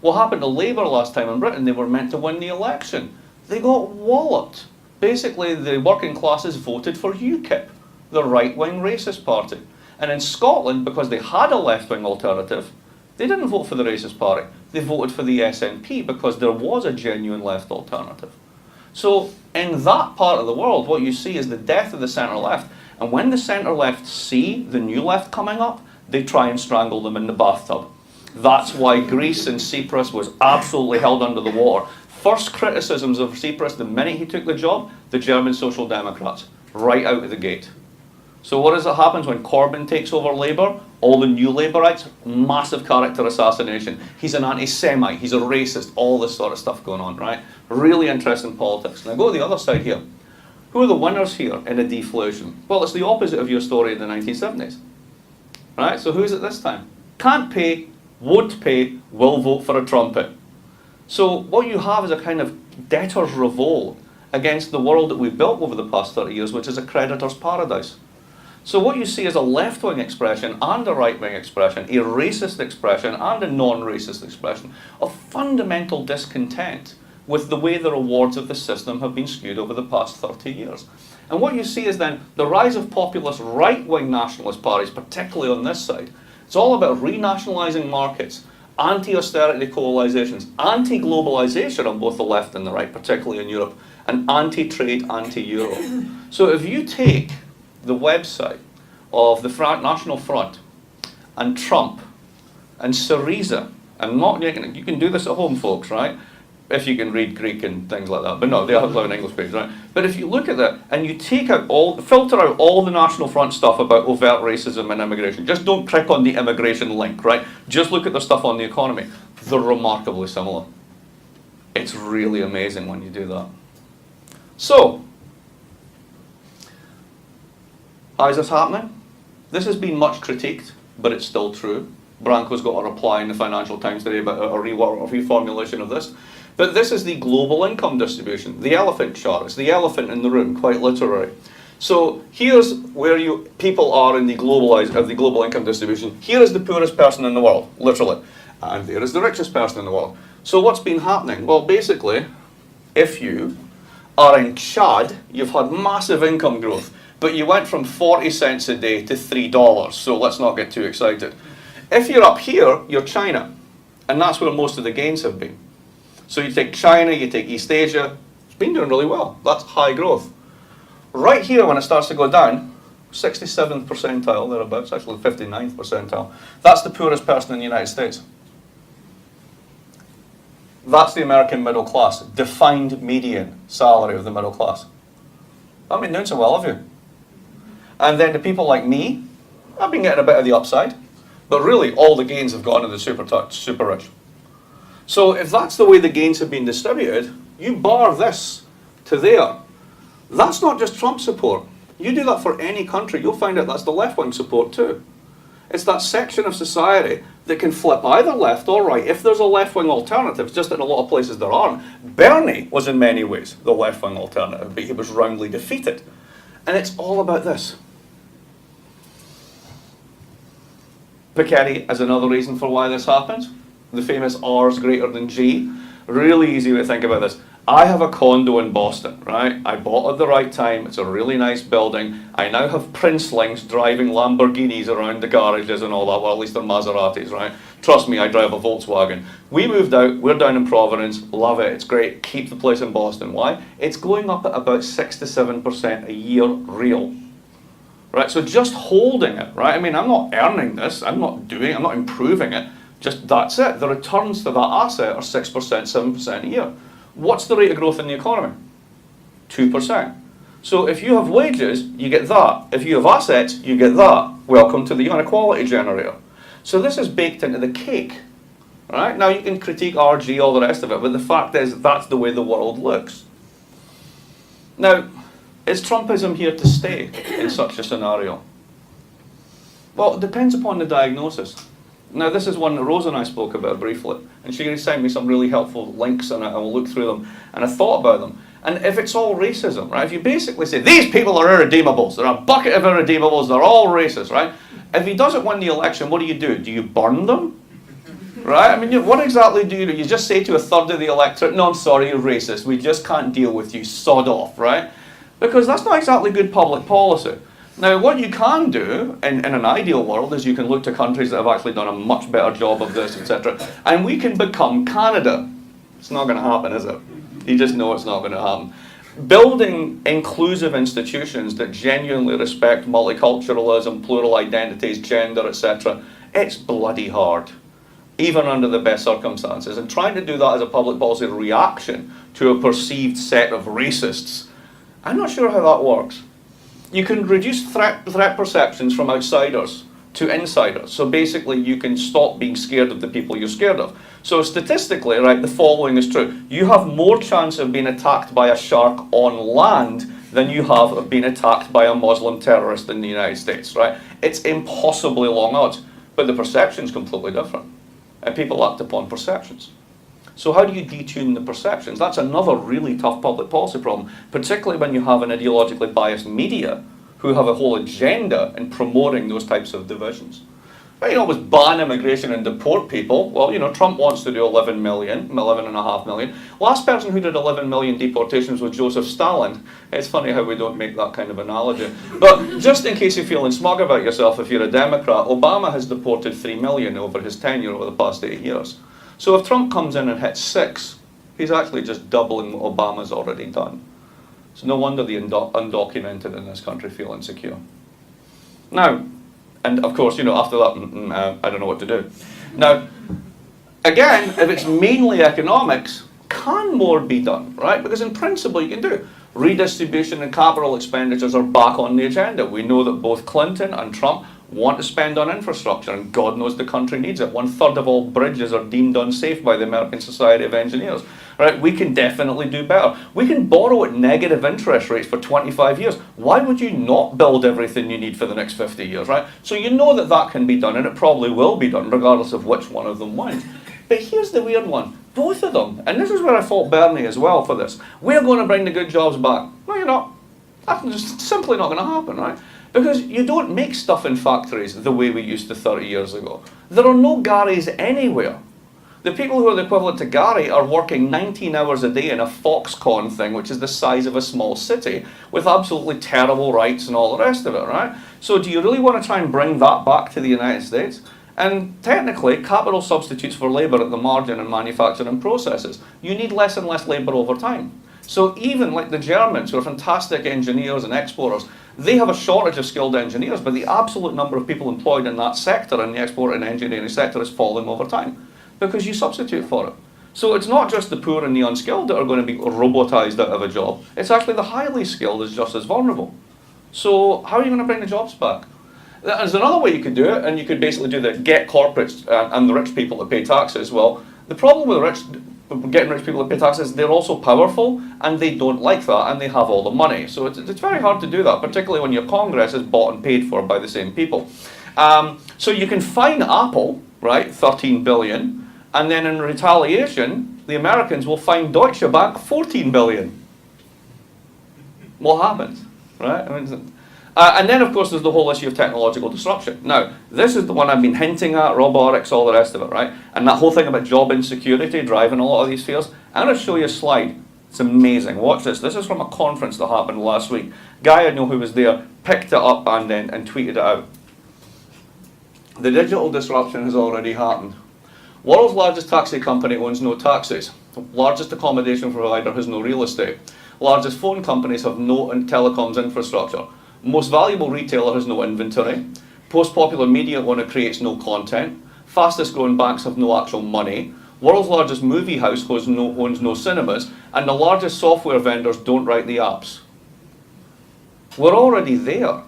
What happened to Labour last time in Britain? They were meant to win the election. They got walloped. Basically, the working classes voted for UKIP, the right-wing racist party. And in Scotland, because they had a left-wing alternative, they didn't vote for the racist party. They voted for the SNP because there was a genuine left alternative. So in that part of the world, what you see is the death of the centre-left. And when the centre-left see the new left coming up, they try and strangle them in the bathtub. That's why Greece and Tsipras was absolutely held under the water. First criticisms of Tsipras the minute he took the job, the German Social Democrats, right out of the gate. So what is it happens when Corbyn takes over Labour? All the new Labourites, massive character assassination. He's an anti-Semite, he's a racist, all this sort of stuff going on, right? Really interesting politics. Now go to the other side here. Who are the winners here in a deflation? Well, it's the opposite of your story in the 1970s. Right, so who's it this time? Can't pay, won't pay, will vote for a trumpet. So what you have is a kind of debtor's revolt against the world that we've built over the past 30 years, which is a creditor's paradise. So what you see is a left-wing expression and a right-wing expression, a racist expression and a non-racist expression of fundamental discontent with the way the rewards of the system have been skewed over the past 30 years. And what you see is then the rise of populist right-wing nationalist parties, particularly on this side. It's all about renationalising markets, anti-austerity coalitions, anti-globalisation on both the left and the right, particularly in Europe, and anti-trade, anti-euro. So if you take the website of the National Front and Trump and Syriza, and not, you can do this at home, folks, right? If you can read Greek and things like that, but no, they have an English page, right? But if you look at that and you take out filter out all the National Front stuff about overt racism and immigration, just don't click on the immigration link, right? Just look at the stuff on the economy. They're remarkably similar. It's really amazing when you do that. So, how is this happening? This has been much critiqued, but it's still true. Branko's got a reply in the Financial Times today about a reformulation of this. But this is the global income distribution, the elephant chart. It's the elephant in the room, quite literally. So here's where people are in the global income distribution. Here is the poorest person in the world, literally. And there is the richest person in the world. So what's been happening? Well, basically, if you are in Chad, you've had massive income growth, but you went from 40 cents a day to $3, so let's not get too excited. If you're up here, you're China, and that's where most of the gains have been. So you take China, you take East Asia, it's been doing really well. That's high growth. Right here, when it starts to go down, 67th percentile, thereabouts, actually 59th percentile. That's the poorest person in the United States. That's the American middle class, defined median salary of the middle class. I've been doing so well, have you? And then the people like me, I've been getting a bit of the upside. But really, all the gains have gone to the super rich. So if that's the way the gains have been distributed, you bar this to there. That's not just Trump support. You do that for any country, you'll find out that's the left-wing support too. It's that section of society that can flip either left or right if there's a left-wing alternative, just in a lot of places there aren't. Bernie was in many ways the left-wing alternative, but he was roundly defeated. And it's all about this. Piketty is another reason for why this happens. The famous R's greater than G. Really easy way to think about this. I have a condo in Boston, right? I bought it at the right time. It's a really nice building. I now have princelings driving Lamborghinis around the garages and all that. Well, at least they're Maseratis, right? Trust me, I drive a Volkswagen. We moved out. We're down in Providence. Love it. It's great. Keep the place in Boston. Why? It's going up at about 6 to 7% a year real. Right? So just holding it, right? I mean, I'm not earning this. I'm not improving it. Just that's it. The returns to that asset are 6%, 7% a year. What's the rate of growth in the economy? 2%. So if you have wages, you get that. If you have assets, you get that. Welcome to the inequality generator. So this is baked into the cake. Right? Now you can critique RG, all the rest of it, but the fact is that's the way the world looks. Now, is Trumpism here to stay in such a scenario? Well, it depends upon the diagnosis. Now, this is one that Rose and I spoke about briefly, and she sent me some really helpful links, and I will look through them, and I thought about them. And if it's all racism, right, if you basically say, these people are irredeemables, they're a bucket of irredeemables, they're all racist, right? If he doesn't win the election, what do? Do you burn them? Right? I mean, what exactly do? You just say to a third of the electorate, no, I'm sorry, you're racist, we just can't deal with you, sod off, right? Because that's not exactly good public policy. Now, what you can do in an ideal world is you can look to countries that have actually done a much better job of this, etc. And we can become Canada. It's not going to happen, is it? You just know it's not going to happen. Building inclusive institutions that genuinely respect multiculturalism, plural identities, gender, etc., it's bloody hard, even under the best circumstances. And trying to do that as a public policy reaction to a perceived set of racists, I'm not sure how that works. You can reduce threat perceptions from outsiders to insiders. So basically you can stop being scared of the people you're scared of. So statistically, right, the following is true. You have more chance of being attacked by a shark on land than you have of being attacked by a Muslim terrorist in the United States, right? It's impossibly long odds, but the perception's completely different. And people act upon perceptions. So how do you detune the perceptions? That's another really tough public policy problem, particularly when you have an ideologically biased media who have a whole agenda in promoting those types of divisions. You always ban immigration and deport people. Well, you know, Trump wants to do 11.5 million. Last person who did 11 million deportations was Joseph Stalin. It's funny how we don't make that kind of analogy. But just in case you're feeling smug about yourself, if you're a Democrat, Obama has deported 3 million over his tenure over the past 8 years. So if Trump comes in and hits 6, he's actually just doubling what Obama's already done. So no wonder the undocumented in this country feel insecure. Now, and of course, you know, after that, I don't know what to do. Now, again, if it's mainly economics, can more be done, right? Because in principle, you can do. Redistribution and capital expenditures are back on the agenda. We know that both Clinton and Trump want to spend on infrastructure, and God knows the country needs it. 1/3 of all bridges are deemed unsafe by the American Society of Engineers. Right? We can definitely do better. We can borrow at negative interest rates for 25 years. Why would you not build everything you need for the next 50 years, right? So you know that that can be done, and it probably will be done, regardless of which one of them wins. But here's the weird one. Both of them, and this is where I fault Bernie as well for this, we're going to bring the good jobs back. No, you're not. That's just simply not going to happen, right? Because you don't make stuff in factories the way we used to 30 years ago. There are no Garys anywhere. The people who are the equivalent to Gary are working 19 hours a day in a Foxconn thing, which is the size of a small city, with absolutely terrible rights and all the rest of it, right? So do you really want to try and bring that back to the United States? And technically, capital substitutes for labour at the margin in manufacturing processes. You need less and less labour over time. So even like the Germans, who are fantastic engineers and exporters, they have a shortage of skilled engineers, but the absolute number of people employed in that sector, in the export and engineering sector, is falling over time, because you substitute for it. So it's not just the poor and the unskilled that are going to be robotised out of a job. It's actually the highly skilled is just as vulnerable. So how are you going to bring the jobs back? There's another way you could do it, and you could basically do the get corporates and the rich people to pay taxes. Well, the problem with getting rich people to pay taxes, they're also powerful, and they don't like that, and they have all the money. So it's very hard to do that, particularly when your Congress is bought and paid for by the same people. So you can fine Apple, right, 13 billion, and then in retaliation, the Americans will fine Deutsche Bank 14 billion. What happens, right? I mean, and then, of course, there's the whole issue of technological disruption. Now, this is the one I've been hinting at, robotics, all the rest of it, right? And that whole thing about job insecurity driving a lot of these fears. I'm going to show you a slide. It's amazing. Watch this. This is from a conference that happened last week. Guy I know who was there picked it up and tweeted it out. The digital disruption has already happened. World's largest taxi company owns no taxis. Largest accommodation provider has no real estate. Largest phone companies have no telecoms infrastructure. Most valuable retailer has no inventory. Most popular media owner creates no content. Fastest growing banks have no actual money. World's largest movie house owns no cinemas. And the largest software vendors don't write the apps. We're already there.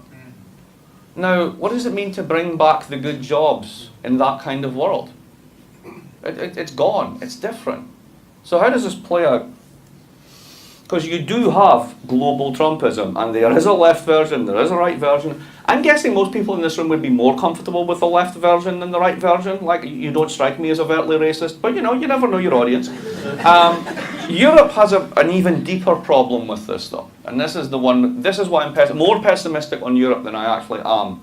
Now, what does it mean to bring back the good jobs in that kind of world? It's gone. It's different. So how does this play out? Because you do have global Trumpism, and there is a left version, there is a right version. I'm guessing most people in this room would be more comfortable with the left version than the right version. Like, you don't strike me as overtly racist, but you know, you never know your audience. Europe has an even deeper problem with this, though. And this is why I'm more pessimistic on Europe than I actually am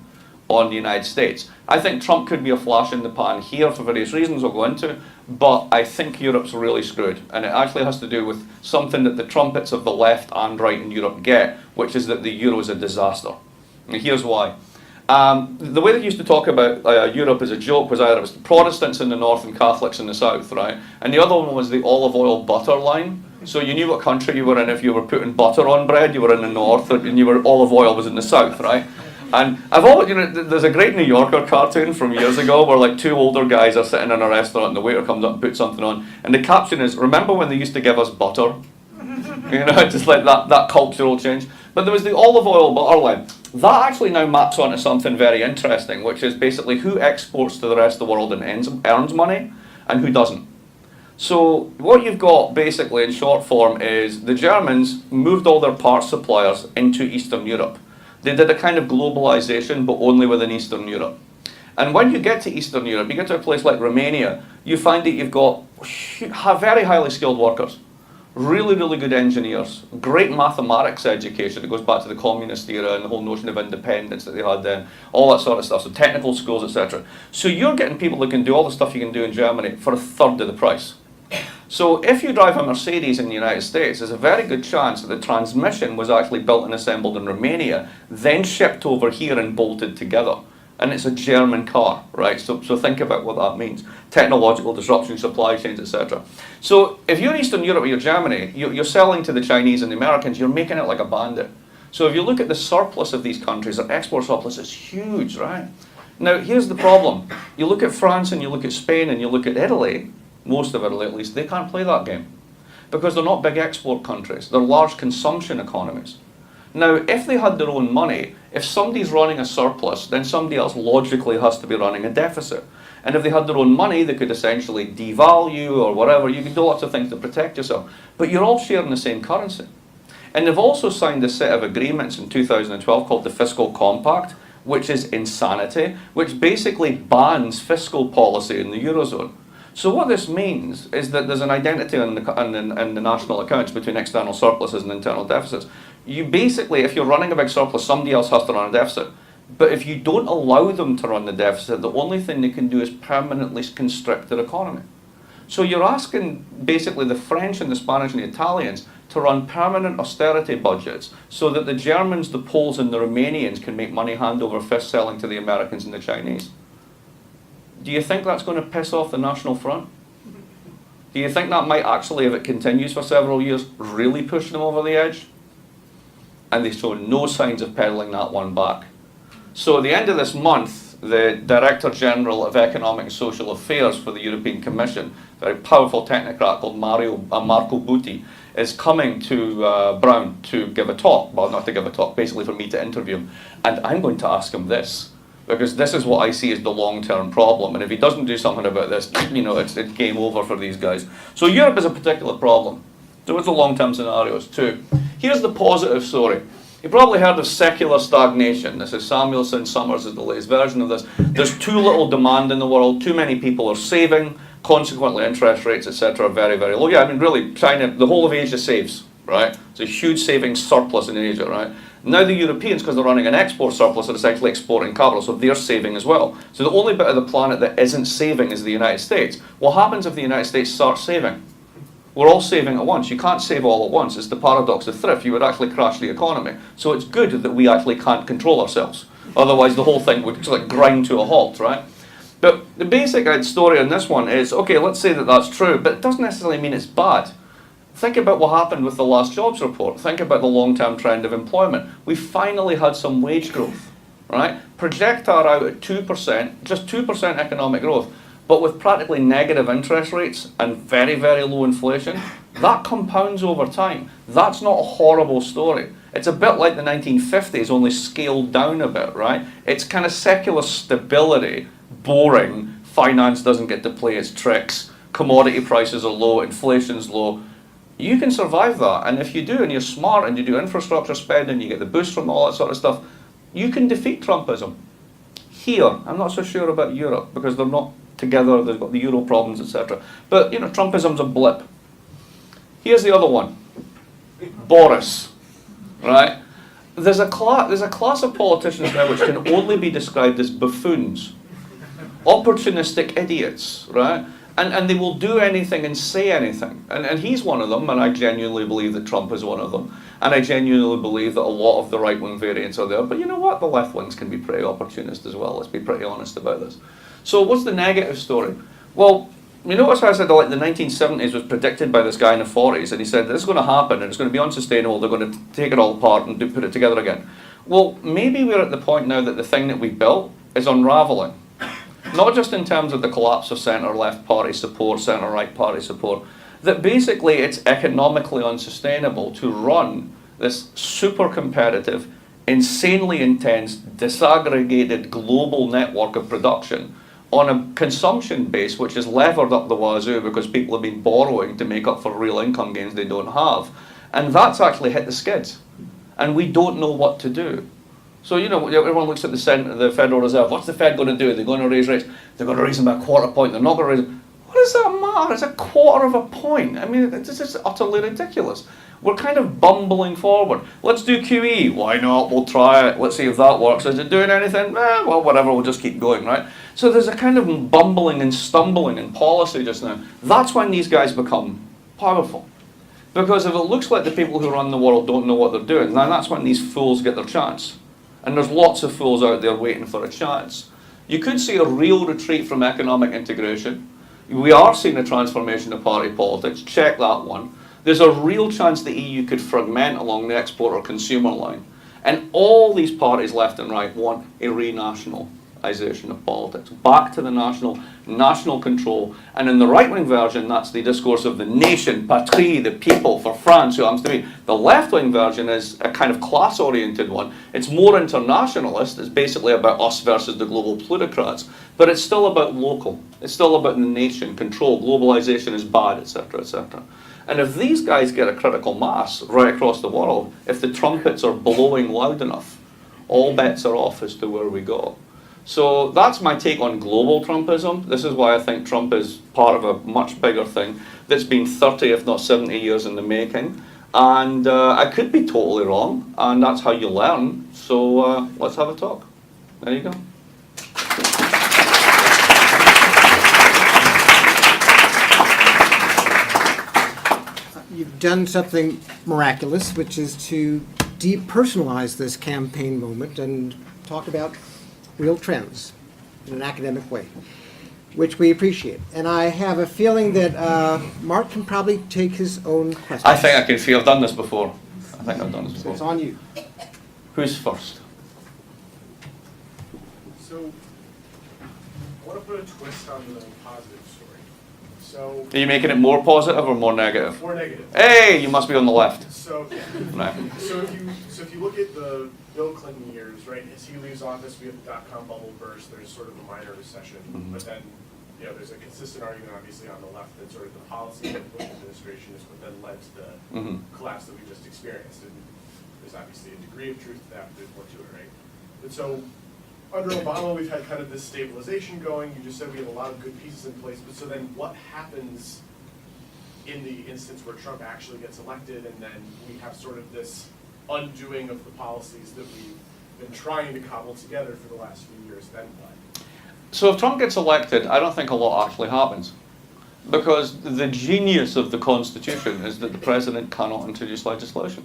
on the United States. I think Trump could be a flash in the pan here for various reasons I'll go into, but I think Europe's really screwed. And it actually has to do with something that the trumpets of the left and right in Europe get, which is that the euro is a disaster. And here's why. The way they used to talk about Europe as a joke was either it was the Protestants in the north and Catholics in the south, right? And the other one was the olive oil butter line. So you knew what country you were in if you were putting butter on bread, you were in the north, and olive oil was in the south, right? And I've always, there's a great New Yorker cartoon from years ago where like two older guys are sitting in a restaurant and the waiter comes up and puts something on, and the caption is, remember when they used to give us butter? Just like that cultural change. But there was the olive oil butter line. That actually now maps onto something very interesting, which is basically who exports to the rest of the world and earns money, and who doesn't. So what you've got basically in short form is the Germans moved all their parts suppliers into Eastern Europe. They did a kind of globalization, but only within Eastern Europe. And when you get to Eastern Europe, you get to a place like Romania, you find that you've got very highly skilled workers, really, really good engineers, great mathematics education that goes back to the communist era and the whole notion of independence that they had then, all that sort of stuff, so technical schools, etc. So you're getting people that can do all the stuff you can do in Germany for a third of the price. So if you drive a Mercedes in the United States, there's a very good chance that the transmission was actually built and assembled in Romania, then shipped over here and bolted together. And it's a German car, right? So think about what that means. Technological disruption, supply chains, etc. So if you're Eastern Europe or you're Germany, you're selling to the Chinese and the Americans, you're making it like a bandit. So if you look at the surplus of these countries, their export surplus is huge, right? Now, here's the problem. You look at France and you look at Spain and you look at Italy, most of Italy at least, they can't play that game. Because they're not big export countries. They're large consumption economies. Now, if they had their own money, if somebody's running a surplus, then somebody else logically has to be running a deficit. And if they had their own money, they could essentially devalue or whatever. You can do lots of things to protect yourself. But you're all sharing the same currency. And they've also signed a set of agreements in 2012 called the Fiscal Compact, which is insanity, which basically bans fiscal policy in the Eurozone. So what this means is that there's an identity in the national accounts between external surpluses and internal deficits. You basically, if you're running a big surplus, somebody else has to run a deficit. But if you don't allow them to run the deficit, the only thing they can do is permanently constrict their economy. So you're asking basically the French and the Spanish and the Italians to run permanent austerity budgets so that the Germans, the Poles and the Romanians can make money hand over fist selling to the Americans and the Chinese. Do you think that's going to piss off the National Front? Do you think that might actually, if it continues for several years, really push them over the edge? And they show no signs of peddling that one back. So at the end of this month, the Director General of Economic and Social Affairs for the European Commission, a very powerful technocrat called Marco Butti, is coming to Brown to give a talk. Well, not to give a talk, basically for me to interview him. And I'm going to ask him this, because this is what I see as the long-term problem. And if he doesn't do something about this, it's game over for these guys. So Europe is a particular problem. So what's the long-term scenarios too? Here's the positive story. You probably heard of secular stagnation. This is Samuelson, Summers is the latest version of this. There's too little demand in the world, too many people are saving, consequently interest rates, etc. are very, very low. Yeah, I mean really, China, the whole of Asia saves, right? It's a huge savings surplus in Asia, right? Now the Europeans, because they're running an export surplus, are essentially exporting capital, so they're saving as well. So the only bit of the planet that isn't saving is the United States. What happens if the United States starts saving? We're all saving at once. You can't save all at once. It's the paradox of thrift. You would actually crash the economy. So it's good that we actually can't control ourselves. Otherwise the whole thing would just like grind to a halt, right? But the basic story on this one is, okay, let's say that that's true, but it doesn't necessarily mean it's bad. Think about what happened with the last jobs report. Think about the long-term trend of employment. We finally had some wage growth, right? Project that out at 2%, just 2% economic growth, but with practically negative interest rates and very, very low inflation, that compounds over time. That's not a horrible story. It's a bit like the 1950s, only scaled down a bit, right? It's kind of secular stability, boring, finance doesn't get to play its tricks, commodity prices are low, inflation's low. You can survive that, and if you do, and you're smart, and you do infrastructure spending, you get the boost from all that sort of stuff, you can defeat Trumpism. Here, I'm not so sure about Europe, because they're not together, they've got the euro problems, etc. But, you know, Trumpism's a blip. Here's the other one. Boris, right? There's a class of politicians now which can only be described as buffoons. Opportunistic idiots, right? And they will do anything and say anything. And he's one of them, and I genuinely believe that Trump is one of them. And I genuinely believe that a lot of the right-wing variants are there. But you know what? The left wings can be pretty opportunist as well. Let's be pretty honest about this. So what's the negative story? Well, you notice how I said that, like, the 1970s was predicted by this guy in the 40s, and he said this is going to happen, and it's going to be unsustainable, they're going to take it all apart and put it together again. Well, maybe we're at the point now that the thing that we built is unraveling. Not just in terms of the collapse of centre-left party support, centre-right party support, that basically it's economically unsustainable to run this super competitive, insanely intense, disaggregated global network of production on a consumption base which is levered up the wazoo because people have been borrowing to make up for real income gains they don't have. And that's actually hit the skids. And we don't know what to do. So, you know, everyone looks at the Federal Reserve. What's the Fed going to do? They're going to raise rates. They're going to raise them by a quarter point. They're not going to raise them. What does that matter? It's a quarter of a point. I mean, this is utterly ridiculous. We're kind of bumbling forward. Let's do QE. Why not? We'll try it. Let's see if that works. Is it doing anything? Well, whatever. We'll just keep going, right? So there's a kind of bumbling and stumbling in policy just now. That's when these guys become powerful. Because if it looks like the people who run the world don't know what they're doing, then that's when these fools get their chance. And there's lots of fools out there waiting for a chance. You could see a real retreat from economic integration. We are seeing a transformation of party politics. Check that one. There's a real chance the EU could fragment along the export or consumer line. And all these parties, left and right, want a renationalisation of politics. Back to the national control. And in the right-wing version, that's the discourse of the nation, patrie, the people, for France, who happens to be. The left-wing version is a kind of class-oriented one. It's more internationalist. It's basically about us versus the global plutocrats. But it's still about local. It's still about the nation, control, globalization is bad, etc., etc. And if these guys get a critical mass right across the world, if the trumpets are blowing loud enough, all bets are off as to where we go. So that's my take on global Trumpism. This is why I think Trump is part of a much bigger thing that's been 30, if not 70 years in the making. And I could be totally wrong, and that's how you learn. So let's have a talk. There you go. You've done something miraculous, which is to depersonalize this campaign moment and talk about real trends in an academic way, which we appreciate. And I have a feeling that Mark can probably take his own questions. I think I can feel. I've done this before. I think I've done this So before. it's on you. Who's first? So, I want to put a twist on the positive story. So, Are you making it more positive or more negative? more negative. Hey, you must be on the left. So, yeah. Right. So if you look at the Bill Clinton years, right, as he leaves office, we have the dot-com bubble burst, there's sort of a minor recession, but then, you know, there's a consistent argument, obviously, on the left that sort of the policy of the Bush administration is what then led to the collapse that we just experienced. And there's obviously a degree of truth to that, but there's more to it, right? And so under Obama, we've had kind of this stabilization going. You just said we have a lot of good pieces in place, but so then what happens in the instance where Trump actually gets elected, and then we have sort of this undoing of the policies that we've been trying to cobble together for the last few years, then what? So if Trump gets elected, I don't think a lot actually happens. Because the genius of the Constitution is that the president cannot introduce legislation.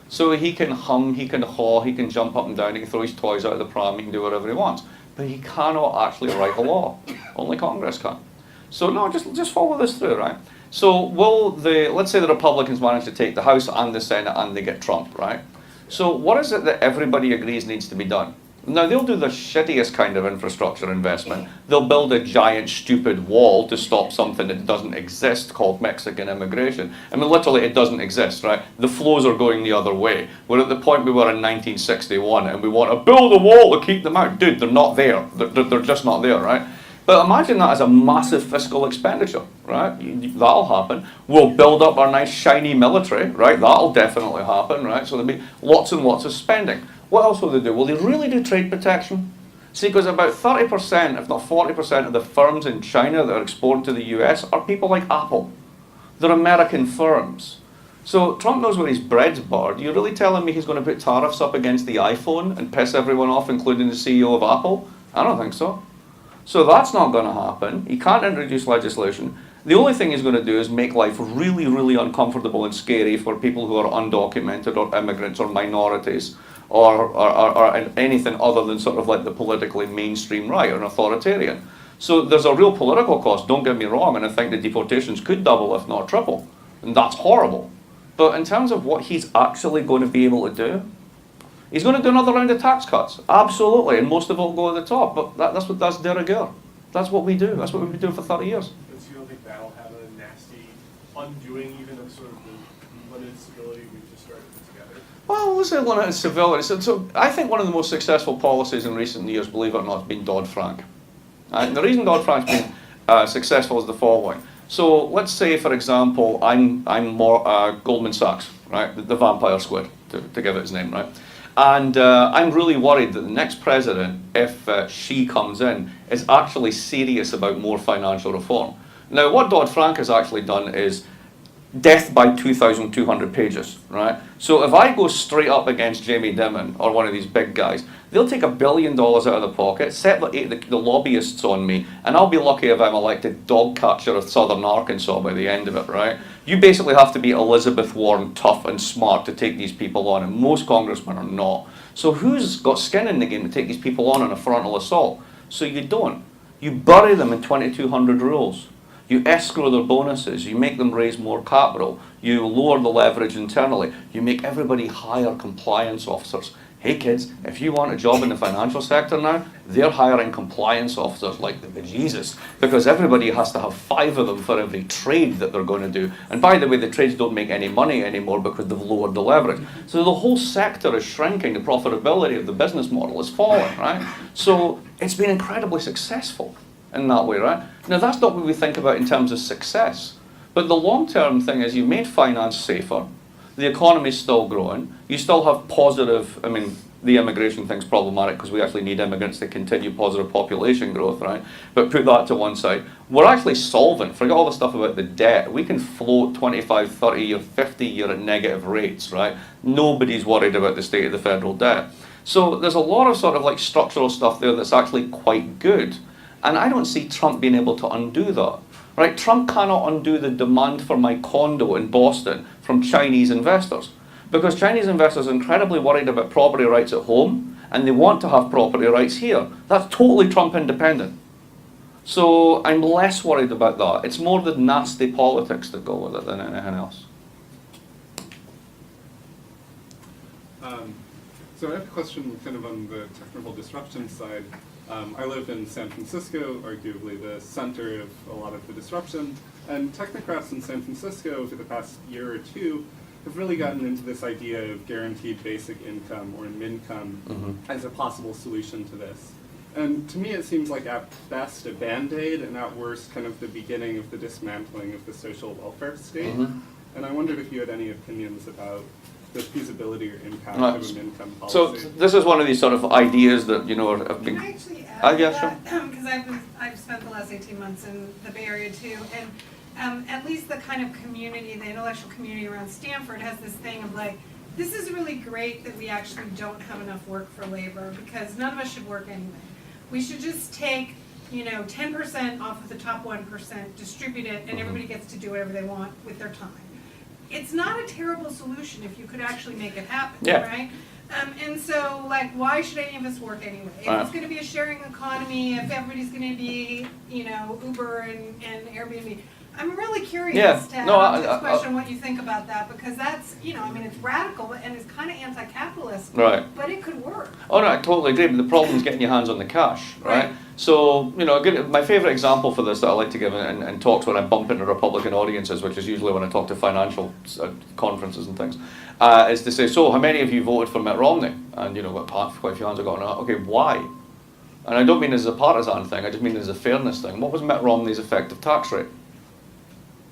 So he can hum, he can haw, he can jump up and down, he can throw his toys out of the pram, he can do whatever he wants. But he cannot actually write a law. Only Congress can. So no, just follow this through, right? So let's say the Republicans manage to take the House and the Senate and they get Trump, right? So what is it that everybody agrees needs to be done? Now, they'll do the shittiest kind of infrastructure investment. They'll build a giant, stupid wall to stop something that doesn't exist called Mexican immigration. I mean, literally, it doesn't exist, right? The flows are going the other way. We're at the point we were in 1961, and we want to build a wall to keep them out. Dude, they're not there. They're just not there, right? But imagine that as a massive fiscal expenditure, right? That'll happen. We'll build up our nice, shiny military, right? That'll definitely happen, right? So there'll be lots and lots of spending. What else will they do? Will they really do trade protection? See, because about 30%, if not 40% of the firms in China that are exporting to the US are people like Apple. They're American firms. So Trump knows where his bread's buttered. You're really telling me he's going to put tariffs up against the iPhone and piss everyone off, including the CEO of Apple? I don't think so. So that's not going to happen. He can't introduce legislation. The only thing he's going to do is make life really, really uncomfortable and scary for people who are undocumented or immigrants or minorities or anything other than sort of like the politically mainstream right or an authoritarian. So there's a real political cost, don't get me wrong, and I think the deportations could double if not triple. And that's horrible. But in terms of what he's actually going to be able to do, he's going to do another round of tax cuts. Absolutely. And most of it will go at the top. But that's de rigueur. That's what we do. That's what we've been doing for 30 years. But so you don't think that'll have a nasty undoing even of sort of the limited civility we've just started to put together? Well, let's say limited civility. So I think one of the most successful policies in recent years, believe it or not, has been Dodd-Frank. And the reason Dodd-Frank's been successful is the following. So let's say, for example, I'm more Goldman Sachs, right? The vampire squid, to give it its name, right? And I'm really worried that the next president, if she comes in, is actually serious about more financial reform. Now, what Dodd-Frank has actually done is death by 2,200 pages, right? So if I go straight up against Jamie Dimon or one of these big guys, they'll take $1 billion out of the pocket, set the lobbyists on me, and I'll be lucky if I'm elected dog catcher of southern Arkansas by the end of it, right? You basically have to be Elizabeth Warren, tough and smart to take these people on, and most congressmen are not. So who's got skin in the game to take these people on a frontal assault? So you don't. You bury them in 2,200 rules. You escrow their bonuses, you make them raise more capital, you lower the leverage internally, you make everybody hire compliance officers. Hey kids, if you want a job in the financial sector now, they're hiring compliance officers like the bejesus, because everybody has to have 5 of them for every trade that they're going to do. And by the way, the trades don't make any money anymore because they've lowered the leverage. So the whole sector is shrinking, the profitability of the business model is falling, right? So it's been incredibly successful in that way, right? Now that's not what we think about in terms of success. But the long-term thing is you've made finance safer, the economy's still growing, you still have positive, I mean, the immigration thing's problematic because we actually need immigrants to continue positive population growth, right? But put that to one side. We're actually solvent, forget all the stuff about the debt, we can float 25, 30 year, 50 year at negative rates, right? Nobody's worried about the state of the federal debt. So there's a lot of sort of like structural stuff there that's actually quite good. And I don't see Trump being able to undo that. Right? Trump cannot undo the demand for my condo in Boston from Chinese investors. Because Chinese investors are incredibly worried about property rights at home, and they want to have property rights here. That's totally Trump independent. So I'm less worried about that. It's more the nasty politics that go with it than anything else. So I have a question kind of on the technical disruption side. I live in San Francisco, arguably the center of a lot of the disruption, and technocrats in San Francisco over the past year or two have really gotten into this idea of guaranteed basic income or MINCOME as a possible solution to this. And to me it seems like at best a band-aid and at worst kind of the beginning of the dismantling of the social welfare state. And I wondered if you had any opinions about the feasibility or impact Right. of an income So policy. this is one of these sort of ideas that, you know, have been... Can I actually add yeah, to sure. that? Because I've spent the last 18 months in the Bay Area too, and at least the kind of community, the intellectual community around Stanford has this thing of like, this is really great that we actually don't have enough work for labor, because none of us should work anyway. We should just take, 10% off of the top 1%, distribute it, and everybody gets to do whatever they want with their time. It's not a terrible solution if you could actually make it happen, Yeah. right? And so, like, why should any of us work anyway? If it's going to be a sharing economy, if everybody's going to be, Uber and Airbnb, I'm really curious Yeah. to No, ask this question, what you think about that, because that's, it's radical and it's kind of anti-capitalist, Right. but it could work. Oh no, I totally agree, but the problem is getting your hands on the cash, right? Right. So, my favourite example for this that I like to give in talks when I bump into Republican audiences, which is usually when I talk to financial conferences and things, is to say, so how many of you voted for Mitt Romney? And quite a few hands are going, okay, why? And I don't mean as a partisan thing, I just mean as a fairness thing. What was Mitt Romney's effective tax rate?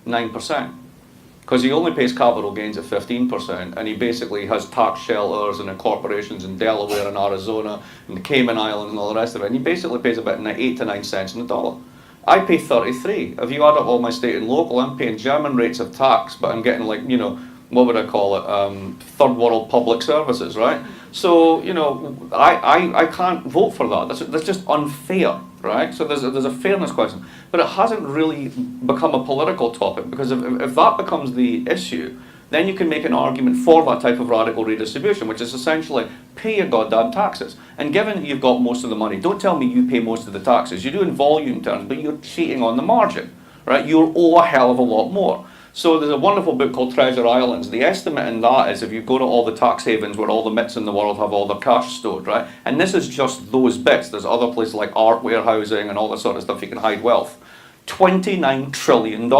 9%. Because he only pays capital gains at 15%, and he basically has tax shelters and corporations in Delaware and Arizona and the Cayman Islands and all the rest of it, and he basically pays about 8 to 9 cents in the dollar. I pay 33. If you add up all my state and local, I'm paying German rates of tax, but I'm getting what would I call it, third world public services, right? So, I can't vote for that. That's just unfair, right? So there's a fairness question. But it hasn't really become a political topic, because if that becomes the issue, then you can make an argument for that type of radical redistribution, which is essentially pay your goddamn taxes. And given that you've got most of the money, don't tell me you pay most of the taxes. You do in volume terms, but you're cheating on the margin, right? You owe a hell of a lot more. So there's a wonderful book called Treasure Islands. The estimate in that is if you go to all the tax havens where all the mitts in the world have all their cash stored, right? And this is just those bits. There's other places like art warehousing and all that sort of stuff you can hide wealth. $29 trillion.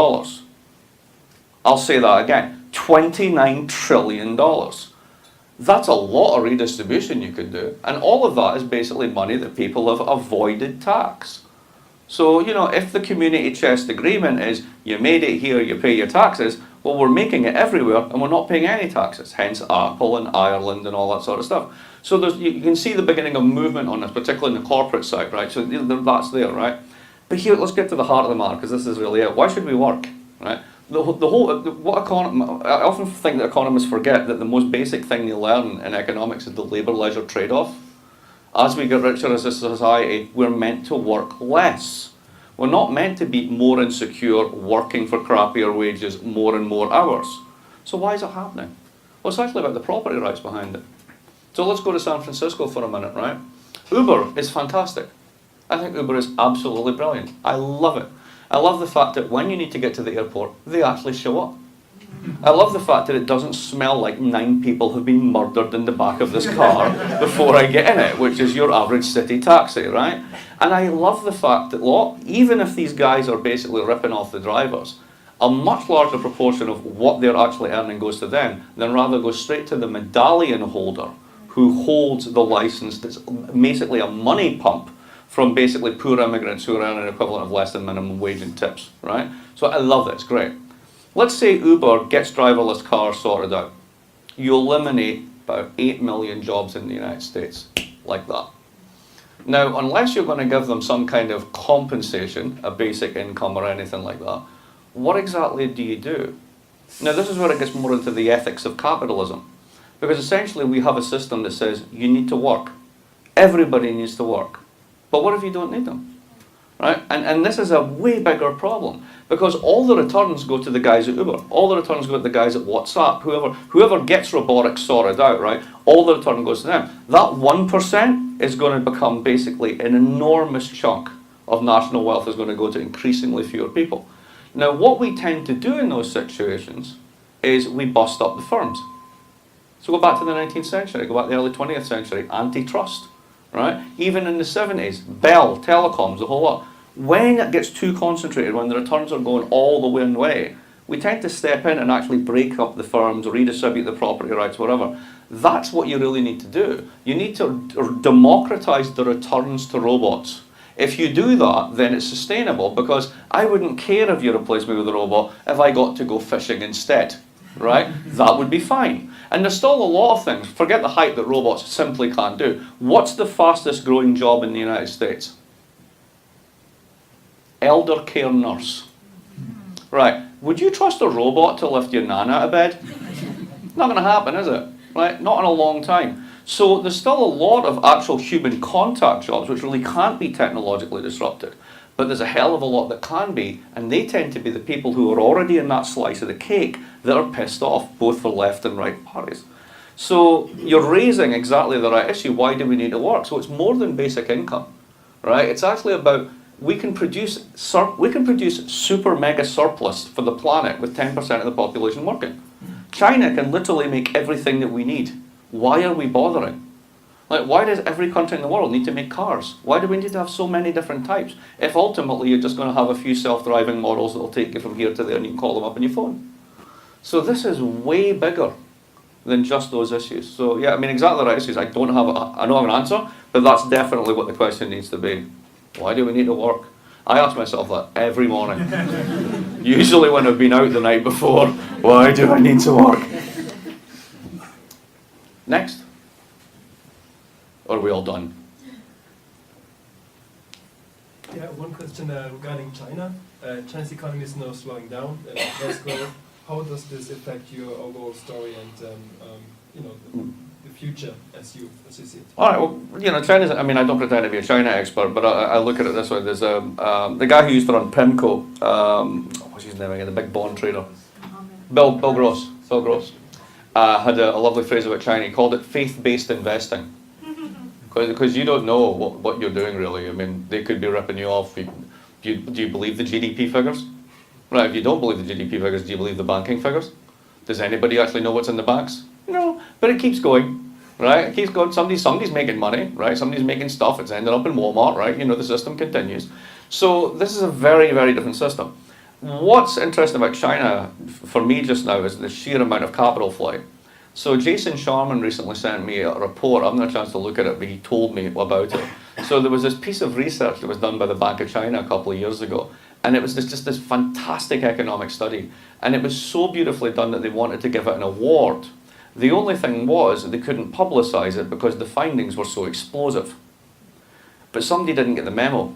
I'll say that again. $29 trillion. That's a lot of redistribution you could do. And all of that is basically money that people have avoided tax. So, if the community chest agreement is, you made it here, you pay your taxes, well, we're making it everywhere and we're not paying any taxes, hence Apple and Ireland and all that sort of stuff. So you can see the beginning of movement on this, particularly in the corporate side, right? So that's there, right? But here, let's get to the heart of the matter, because this is really it. Why should we work, right? I often think that economists forget that the most basic thing they learn in economics is the labour-leisure trade-off. As we get richer as a society, we're meant to work less. We're not meant to be more insecure, working for crappier wages, more and more hours. So why is it happening? Well, it's actually about the property rights behind it. So let's go to San Francisco for a minute, right? Uber is fantastic. I think Uber is absolutely brilliant. I love it. I love the fact that when you need to get to the airport, they actually show up. I love the fact that it doesn't smell like 9 people have been murdered in the back of this car before I get in it, which is your average city taxi, right? And I love the fact that, even if these guys are basically ripping off the drivers, a much larger proportion of what they're actually earning goes to them than rather goes straight to the medallion holder who holds the license that's basically a money pump from basically poor immigrants who are earning an equivalent of less than minimum wage and tips, right? So I love it, it's great. Let's say Uber gets driverless cars sorted out. You eliminate about 8 million jobs in the United States, like that. Now, unless you're going to give them some kind of compensation, a basic income or anything like that, what exactly do you do? Now, this is where it gets more into the ethics of capitalism. Because essentially we have a system that says you need to work. Everybody needs to work. But what if you don't need them? Right? And this is a way bigger problem, because all the returns go to the guys at Uber, all the returns go to the guys at WhatsApp, whoever gets robotics sorted out, right? All the return goes to them. That 1% is going to become basically an enormous chunk of national wealth is going to go to increasingly fewer people. Now, what we tend to do in those situations is we bust up the firms. So go back to the 19th century, go back to the early 20th century, antitrust, right? Even in the 70s, Bell, telecoms, the whole lot. When it gets too concentrated, when the returns are going all the one way, we tend to step in and actually break up the firms, redistribute the property rights, whatever. That's what you really need to do. You need to democratize the returns to robots. If you do that, then it's sustainable, because I wouldn't care if you replaced me with a robot if I got to go fishing instead, right? That would be fine. And there's still a lot of things. Forget the hype that robots simply can't do. What's the fastest growing job in the United States? Elder care nurse. Right. Would you trust a robot to lift your nana out of bed? Not going to happen, is it? Right? Not in a long time. So there's still a lot of actual human contact jobs which really can't be technologically disrupted. But there's a hell of a lot that can be, and they tend to be the people who are already in that slice of the cake that are pissed off, both for left and right parties. So you're raising exactly the right issue. Why do we need to work? So it's more than basic income, right? It's actually about we can produce super mega surplus for the planet with 10% of the population working. China can literally make everything that we need. Why are we bothering? Like, why does every country in the world need to make cars? Why do we need to have so many different types? If ultimately you're just going to have a few self-driving models that will take you from here to there and you can call them up on your phone. So this is way bigger than just those issues. So yeah, I mean, exactly the right issues. I don't have an answer, but that's definitely what the question needs to be. Why do we need to work? I ask myself that every morning. Usually when I've been out the night before. Why do I need to work? Next. Or are we all done? Yeah, one question regarding China. China's economy is now slowing down. Less growth. How does this affect your overall story and the future as you see it? All right. Well, China's. I mean, I don't pretend to be a China expert, but I look at it this way. There's the guy who used to run PIMCO. What's his name again? The big bond trader. Bill Gross. Bill Gross had a lovely phrase about China. He called it faith-based investing. Because you don't know what you're doing really. I mean, they could be ripping you off. Do you believe the GDP figures? Right, if you don't believe the GDP figures, do you believe the banking figures? Does anybody actually know what's in the banks? No, but it keeps going, right? It keeps going. Somebody's making money, right? Somebody's making stuff. It's ended up in Walmart, right? The system continues. So this is a very, very different system. What's interesting about China, for me just now, is the sheer amount of capital flight. So Jason Sharman recently sent me a report. I haven't had a chance to look at it, but he told me about it. So there was this piece of research that was done by the Bank of China a couple of years ago, and it was just this fantastic economic study. And it was so beautifully done that they wanted to give it an award. The only thing was that they couldn't publicize it because the findings were so explosive. But somebody didn't get the memo.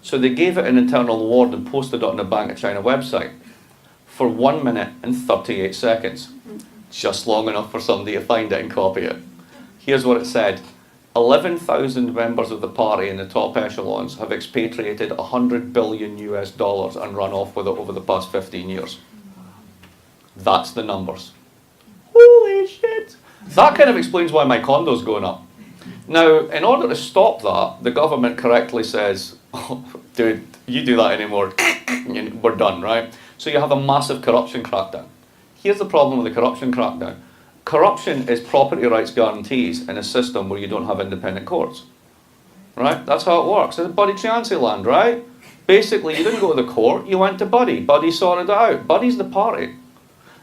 So they gave it an internal award and posted it on the Bank of China website for 1 minute and 38 seconds. Just long enough for somebody to find it and copy it. Here's what it said. 11,000 members of the party in the top echelons have expatriated $100 billion and run off with it over the past 15 years. That's the numbers. Holy shit! That kind of explains why my condo's going up. Now, in order to stop that, the government correctly says, oh, dude, you do that anymore, we're done, right? So you have a massive corruption crackdown. Here's the problem with the corruption crackdown. Corruption is property rights guarantees in a system where you don't have independent courts. Right? That's how it works. It's Buddy Chianci land, right? Basically, you didn't go to the court, you went to Buddy. Buddy sorted it out. Buddy's the party.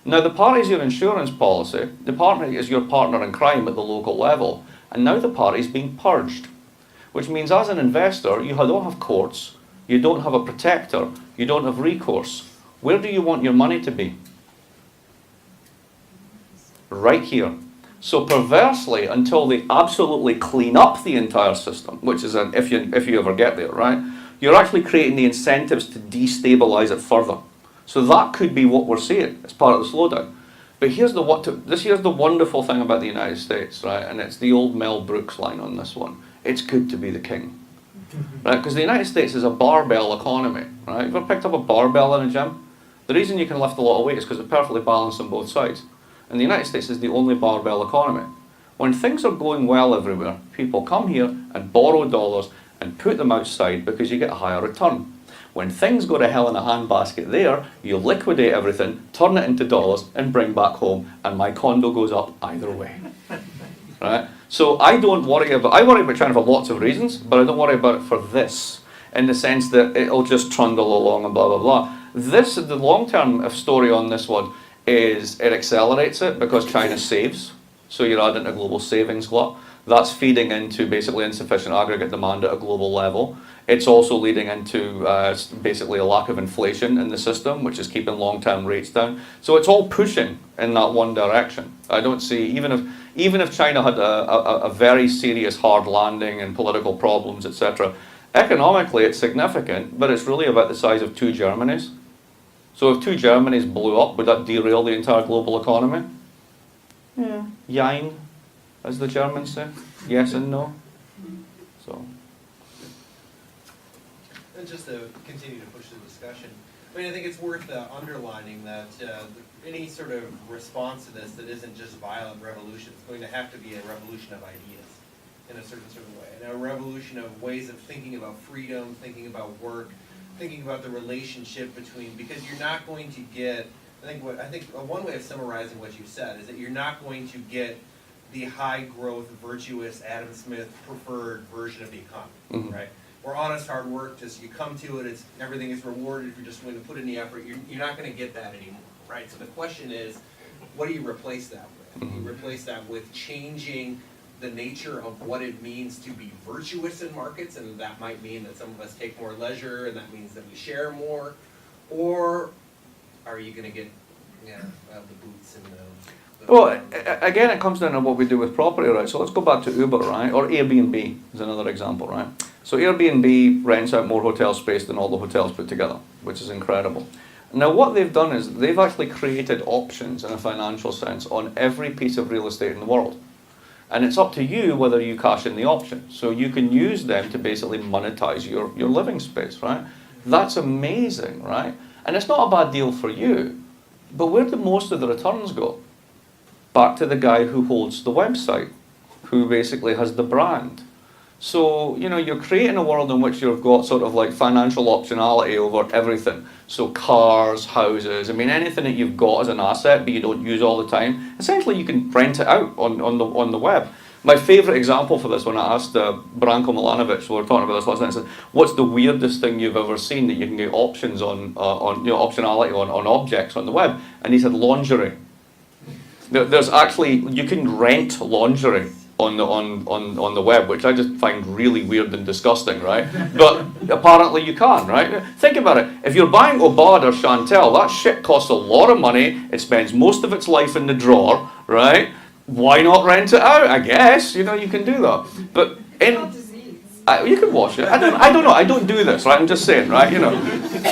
Now, the party's your insurance policy. The party is your partner in crime at the local level. And now the party's being purged. Which means as an investor, you don't have courts, you don't have a protector, you don't have recourse. Where do you want your money to be? Right here. So perversely, until they absolutely clean up the entire system, which is if you ever get there, right? You're actually creating the incentives to destabilize it further. So that could be what we're seeing as part of the slowdown. But here's the wonderful thing about the United States, right? And it's the old Mel Brooks line on this one. It's good to be the king, right? Because the United States is a barbell economy, right? You've ever picked up a barbell in a gym? The reason you can lift a lot of weight is because it's perfectly balanced on both sides. And the United States is the only barbell economy. When things are going well everywhere, people come here and borrow dollars and put them outside because you get a higher return. When things go to hell in a handbasket there, you liquidate everything, turn it into dollars, and bring back home, and my condo goes up either way. Right? So I worry about China for lots of reasons, but I don't worry about it for this, in the sense that it'll just trundle along and blah, blah, blah. The long-term story on this one is it accelerates it because China saves, so you're adding a global savings glut. That's feeding into basically insufficient aggregate demand at a global level. It's also leading into basically a lack of inflation in the system, which is keeping long-term rates down. So it's all pushing in that one direction. I don't see, even if China had a very serious hard landing and political problems, etc., economically it's significant, but it's really about the size of 2 Germanys. So if 2 Germanys blew up, would that derail the entire global economy? Yeah. Jein, as the Germans say. Yes and no. So. And just to continue to push the discussion, I mean, I think it's worth underlining that any sort of response to this that isn't just violent revolution is going to have to be a revolution of ideas in a certain sort of way, and a revolution of ways of thinking about freedom, thinking about work, thinking about the relationship between, because you're not going to get, I think one way of summarizing what you said is that you're not going to get the high growth, virtuous, Adam Smith preferred version of the economy, right? Where honest hard work, just you come to it, everything is rewarded if you're just going to put in the effort. You're not going to get that anymore, right? So the question is, what do you replace that with? You replace that with changing the nature of what it means to be virtuous in markets, and that might mean that some of us take more leisure, and that means that we share more, or are you going to get the boots and the well, again, it comes down to what we do with property, right? So let's go back to Uber, right? Or Airbnb is another example, right? So Airbnb rents out more hotel space than all the hotels put together, which is incredible. Now what they've done is they've actually created options in a financial sense on every piece of real estate in the world. And it's up to you whether you cash in the option. So you can use them to basically monetize your living space, right? That's amazing, right? And it's not a bad deal for you, but where do most of the returns go? Back to the guy who holds the website, who basically has the brand. So, you're creating a world in which you've got sort of like financial optionality over everything. So cars, houses, anything that you've got as an asset but you don't use all the time, essentially you can rent it out on the web. My favourite example for this, when I asked Branko Milanovic, we were talking about this last night, I said, what's the weirdest thing you've ever seen that you can get options optionality on objects on the web? And he said lingerie. There's actually, you can rent lingerie on the web, which I just find really weird and disgusting, right? But apparently you can, right? Think about it. If you're buying Obad or Chantel, that shit costs a lot of money. It spends most of its life in the drawer, right? Why not rent it out? I guess, you can do that. But you can wash it. I don't know. I don't do this, right? I'm just saying, right?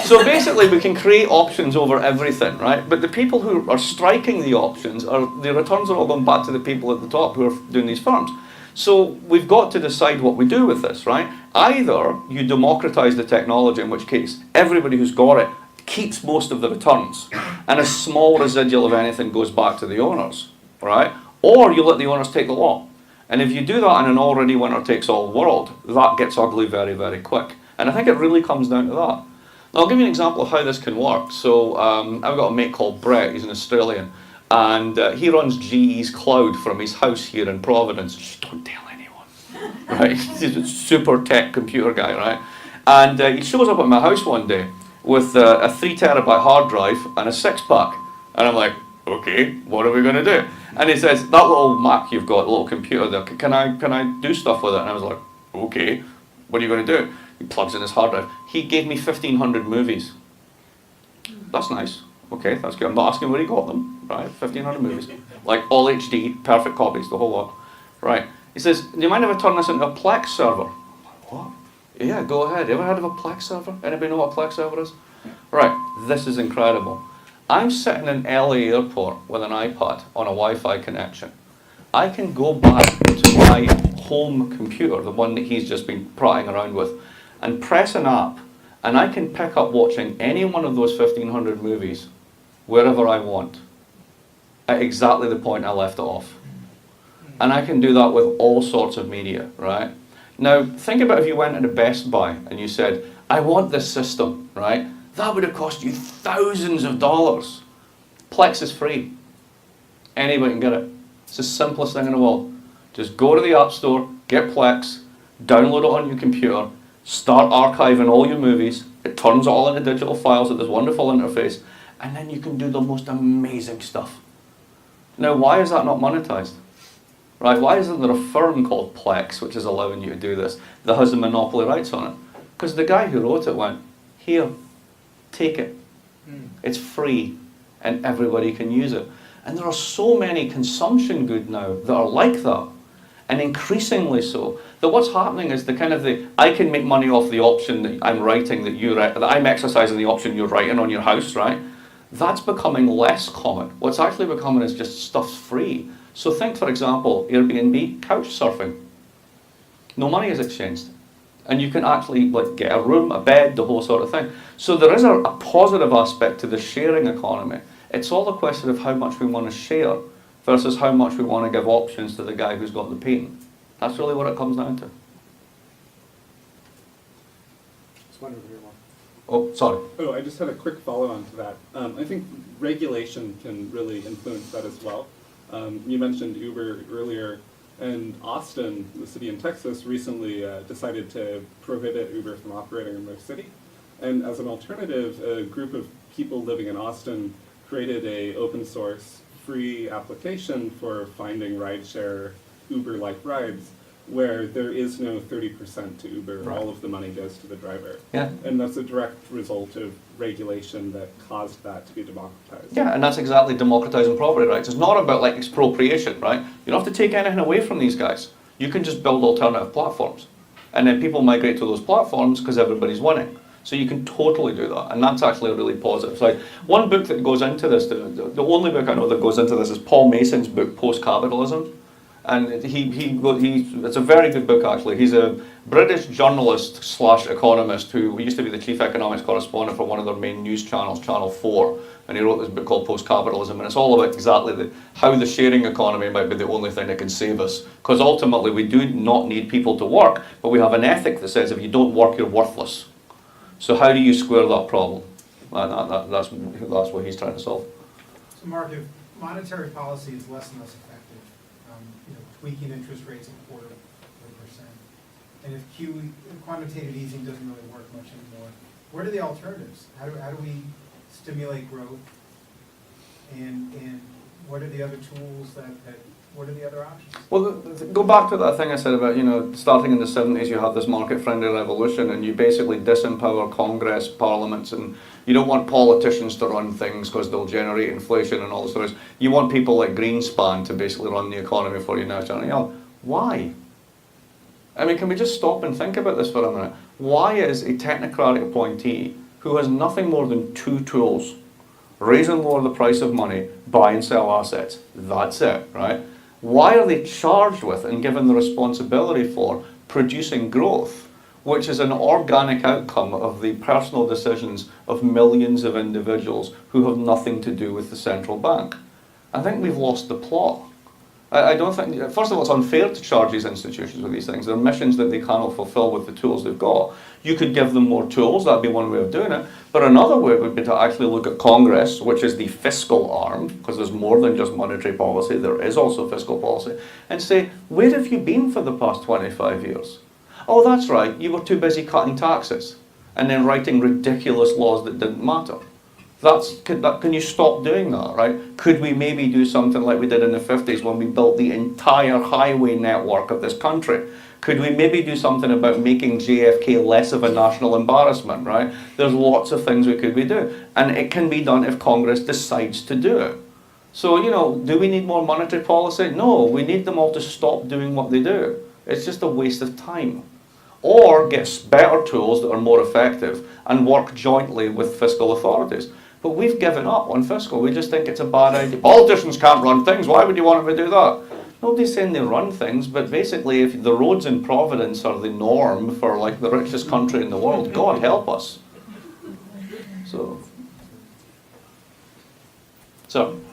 So basically, we can create options over everything, right? But the people who are striking the options the returns are all going back to the people at the top who are doing these firms. So we've got to decide what we do with this, right? Either you democratize the technology, in which case everybody who's got it keeps most of the returns, and a small residual of anything goes back to the owners, right? Or you let the owners take the lot. And if you do that in an already winner-takes-all world, that gets ugly very, very quick. And I think it really comes down to that. Now, I'll give you an example of how this can work. So I've got a mate called Brett, he's an Australian, and he runs GE's cloud from his house here in Providence. Just don't tell anyone, right? He's a super tech computer guy, right? And he shows up at my house one day with a 3 terabyte hard drive and a 6-pack. And I'm like, okay, what are we going to do? And he says, that little Mac you've got, a little computer there, can I do stuff with it? And I was like, okay, what are you going to do? He plugs in his hard drive. He gave me 1,500 movies. That's nice. Okay, that's good. I'm not asking where he got them, right? 1,500 movies. Like all HD, perfect copies, the whole lot. Right. He says, do you mind if I turn this into a Plex server? I'm like, what? Yeah, go ahead. You ever heard of a Plex server? Anybody know what a Plex server is? Right, this is incredible. I'm sitting in LA airport with an iPad on a Wi-Fi connection. I can go back to my home computer, the one that he's just been prattling around with, and press an app, and I can pick up watching any one of those 1,500 movies wherever I want, at exactly the point I left it off. And I can do that with all sorts of media, right? Now, think about if you went into Best Buy and you said, I want this system, right? That would have cost you thousands of dollars. Plex is free. Anybody can get it. It's the simplest thing in the world. Just go to the App Store, get Plex, download it on your computer, start archiving all your movies. It turns it all into digital files with this wonderful interface, and then you can do the most amazing stuff. Now, why is that not monetized? right? Why isn't there a firm called Plex, which is allowing you to do this, that has the monopoly rights on it? Because the guy who wrote it went, here, take it. It's free, and everybody can use it. And there are so many consumption goods now that are like that, and increasingly so, that what's happening is I can make money off the option that I'm writing, that I'm exercising the option you're writing on your house, right? That's becoming less common. What's actually becoming is just stuff's free. So think, for example, Airbnb, couch surfing. No money is exchanged. And you can actually get a room, a bed, the whole sort of thing. So there is a positive aspect to the sharing economy. It's all a question of how much we want to share versus how much we want to give options to the guy who's got the patent. That's really what it comes down to. Oh, sorry. Oh, I just had a quick follow-on to that. I think regulation can really influence that as well. You mentioned Uber earlier, and Austin, the city in Texas, recently decided to prohibit Uber from operating in their city. And as an alternative, a group of people living in Austin created a open source free application for finding rideshare Uber-like rides, where there is no 30% to Uber. Right. All of the money goes to the driver. Yeah. And that's a direct result of regulation that caused that to be democratized. Yeah, and that's exactly democratizing property rights. It's not about expropriation, right? You don't have to take anything away from these guys. You can just build alternative platforms. And then people migrate to those platforms because everybody's winning. So you can totally do that, and that's actually a really positive side. One book that goes into this, the only book I know that goes into this is Paul Mason's book, Post-Capitalism. And it's a very good book, actually. He's a British journalist / economist who used to be the chief economics correspondent for one of their main news channels, Channel 4. And he wrote this book called Post-Capitalism, and it's all about exactly how the sharing economy might be the only thing that can save us. Because ultimately we do not need people to work, but we have an ethic that says if you don't work, you're worthless. So how do you square that problem? That's what he's trying to solve. So Mark, if monetary policy is less and less effective, tweaking interest rates a quarter of a percent, and if quantitative easing doesn't really work much anymore, what are the alternatives? How do we stimulate growth? And what are the other tools what are the other options? Well, go back to that thing I said about, starting in the 70s, you have this market-friendly revolution, and you basically disempower Congress, parliaments, and you don't want politicians to run things because they'll generate inflation and all this sort of stuff. You want people like Greenspan to basically run the economy for you now. Why? I mean, can we just stop and think about this for a minute? Why is a technocratic appointee who has nothing more than two tools, raise and lower the price of money, buy and sell assets, that's it, right? Why are they charged with and given the responsibility for producing growth, which is an organic outcome of the personal decisions of millions of individuals who have nothing to do with the central bank? I think we've lost the plot. I don't think, first of all, it's unfair to charge these institutions with these things. They're missions that they cannot fulfill with the tools they've got. You could give them more tools, that'd be one way of doing it. But another way would be to actually look at Congress, which is the fiscal arm, because there's more than just monetary policy, there is also fiscal policy, and say, where have you been for the past 25 years? Oh, that's right, you were too busy cutting taxes, and then writing ridiculous laws that didn't matter. Can you stop doing that, right? Could we maybe do something like we did in the 50s when we built the entire highway network of this country? Could we maybe do something about making JFK less of a national embarrassment, right? There's lots of things we could do. And it can be done if Congress decides to do it. So, do we need more monetary policy? No, we need them all to stop doing what they do. It's just a waste of time. Or get better tools that are more effective and work jointly with fiscal authorities. But we've given up on fiscal. We just think it's a bad idea. Politicians can't run things. Why would you want them to do that? Nobody's saying they run things, but basically if the roads in Providence are the norm for the richest country in the world, God help us. So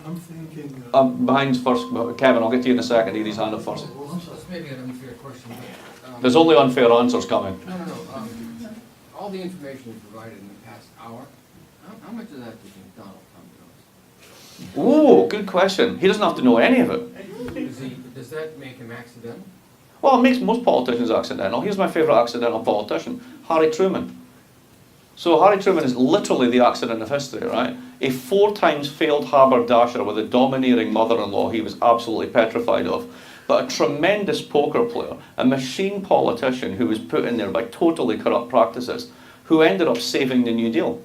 I'm thinking... behind first, Kevin, I'll get to you in a second. He's hand up first. This may be an unfair question, but... There's only unfair answers coming. No. All the information you provided in the past hour, how much of that do you think Donald Trump knows? Ooh, good question. He doesn't have to know any of it. Does that make him accidental? Well, it makes most politicians accidental. Here's my favourite accidental politician, Harry Truman. So Harry Truman is literally the accident of history, right? A 4 times failed haberdasher with a domineering mother-in-law he was absolutely petrified of, but a tremendous poker player, a machine politician who was put in there by totally corrupt practices, who ended up saving the New Deal.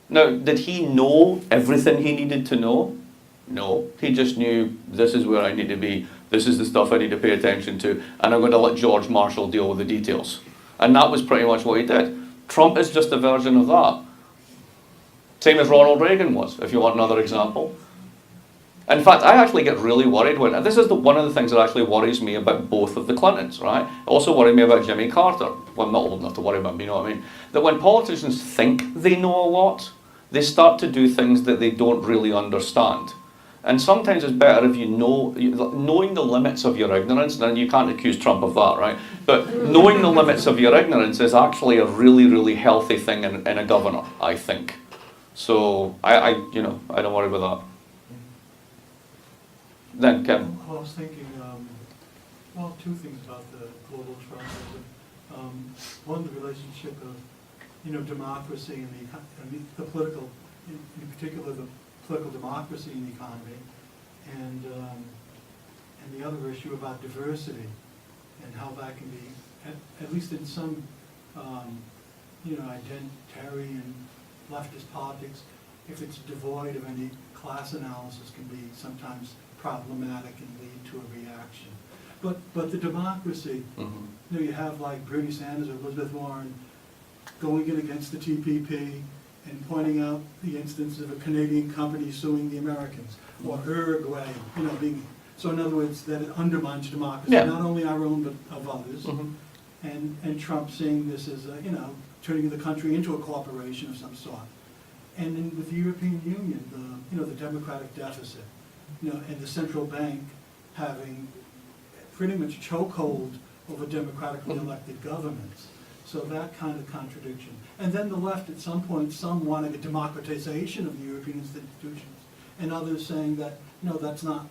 Now, did he know everything he needed to know? No. He just knew, this is where I need to be, this is the stuff I need to pay attention to, and I'm going to let George Marshall deal with the details. And that was pretty much what he did. Trump is just a version of that. Same as Ronald Reagan was, if you want another example. In fact, I actually get really worried when, this is one of the things that actually worries me about both of the Clintons, right? Also worried me about Jimmy Carter. Well, I'm not old enough to worry about him, you know what I mean? That when politicians think they know a lot, they start to do things that they don't really understand. And sometimes it's better if you know, knowing the limits of your ignorance, and you can't accuse Trump of that, right? But knowing the limits of your ignorance is actually a really, really healthy thing in a governor, I think. So, I don't worry about that. Then, Kevin. I was thinking, well, two things about the global trend. One, the relationship of, democracy and the political, in particular, the political democracy in the economy, and the other issue about diversity and how that can be, at least in some, identitarian leftist politics, if it's devoid of any class analysis, can be sometimes problematic and lead to a reaction. But the democracy, you have like Bernie Sanders or Elizabeth Warren going in against the TPP and pointing out the instance of a Canadian company suing the Americans, or Uruguay, being, so in other words, that it undermines democracy, not only our own but of others, and Trump seeing this as, turning the country into a corporation of some sort. And then with the European Union, the democratic deficit, and the central bank having pretty much chokehold over democratically elected governments. So that kind of contradiction. And then the left, at some point, some wanting a democratization of the European institutions, and others saying that, no, that's not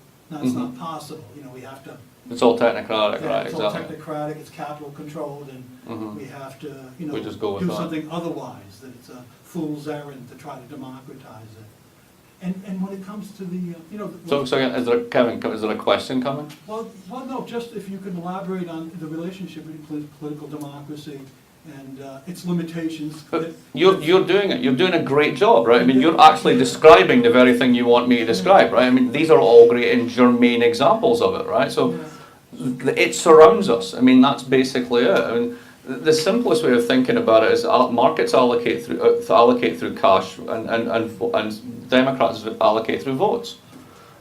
possible. We have to. It's all technocratic, right? It's all technocratic, it's capital controlled, and we have to, we just go with do that. something otherwise, that it's a fool's errand to try to democratize it. And when it comes to the, So Kevin, is there a question coming? Well, no, just if you can elaborate on the relationship between political democracy and its limitations. But you're doing it. You're doing a great job, right? I mean, you're actually describing the very thing you want me to describe, right? I mean, these are all great and germane examples of it, right? So it surrounds us. I mean, that's basically it. I mean, the simplest way of thinking about it is markets allocate through cash, and Democrats allocate through votes,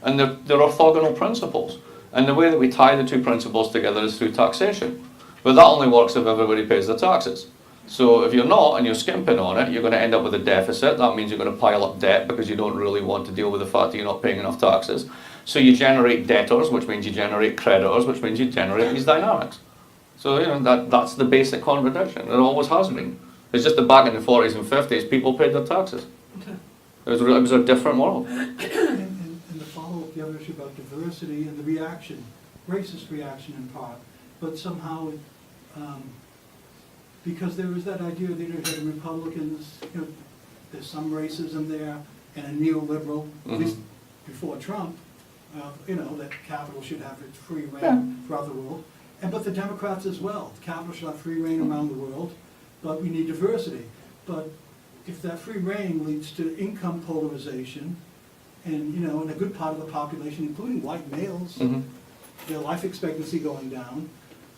and they're orthogonal principles. And the way that we tie the two principles together is through taxation. But that only works if everybody pays their taxes. So if you're not and you're skimping on it, you're going to end up with a deficit. That means you're going to pile up debt because you don't really want to deal with the fact that you're not paying enough taxes. So you generate debtors, which means you generate creditors, which means you generate these dynamics. So that's the basic contradiction. It always has been. It's just that back in the 40s and 50s, people paid their taxes. It was a different world. And the follow-up, the other issue about diversity and the reaction, racist reaction in part, but somehow, because there was that idea that you had the Republicans, there's some racism there, and a neoliberal, at least before Trump, that capital should have its free reign throughout the world. But the Democrats as well. Capital should have free reign around the world, but we need diversity. But if that free reign leads to income polarization, and in a good part of the population, including white males, their life expectancy going down,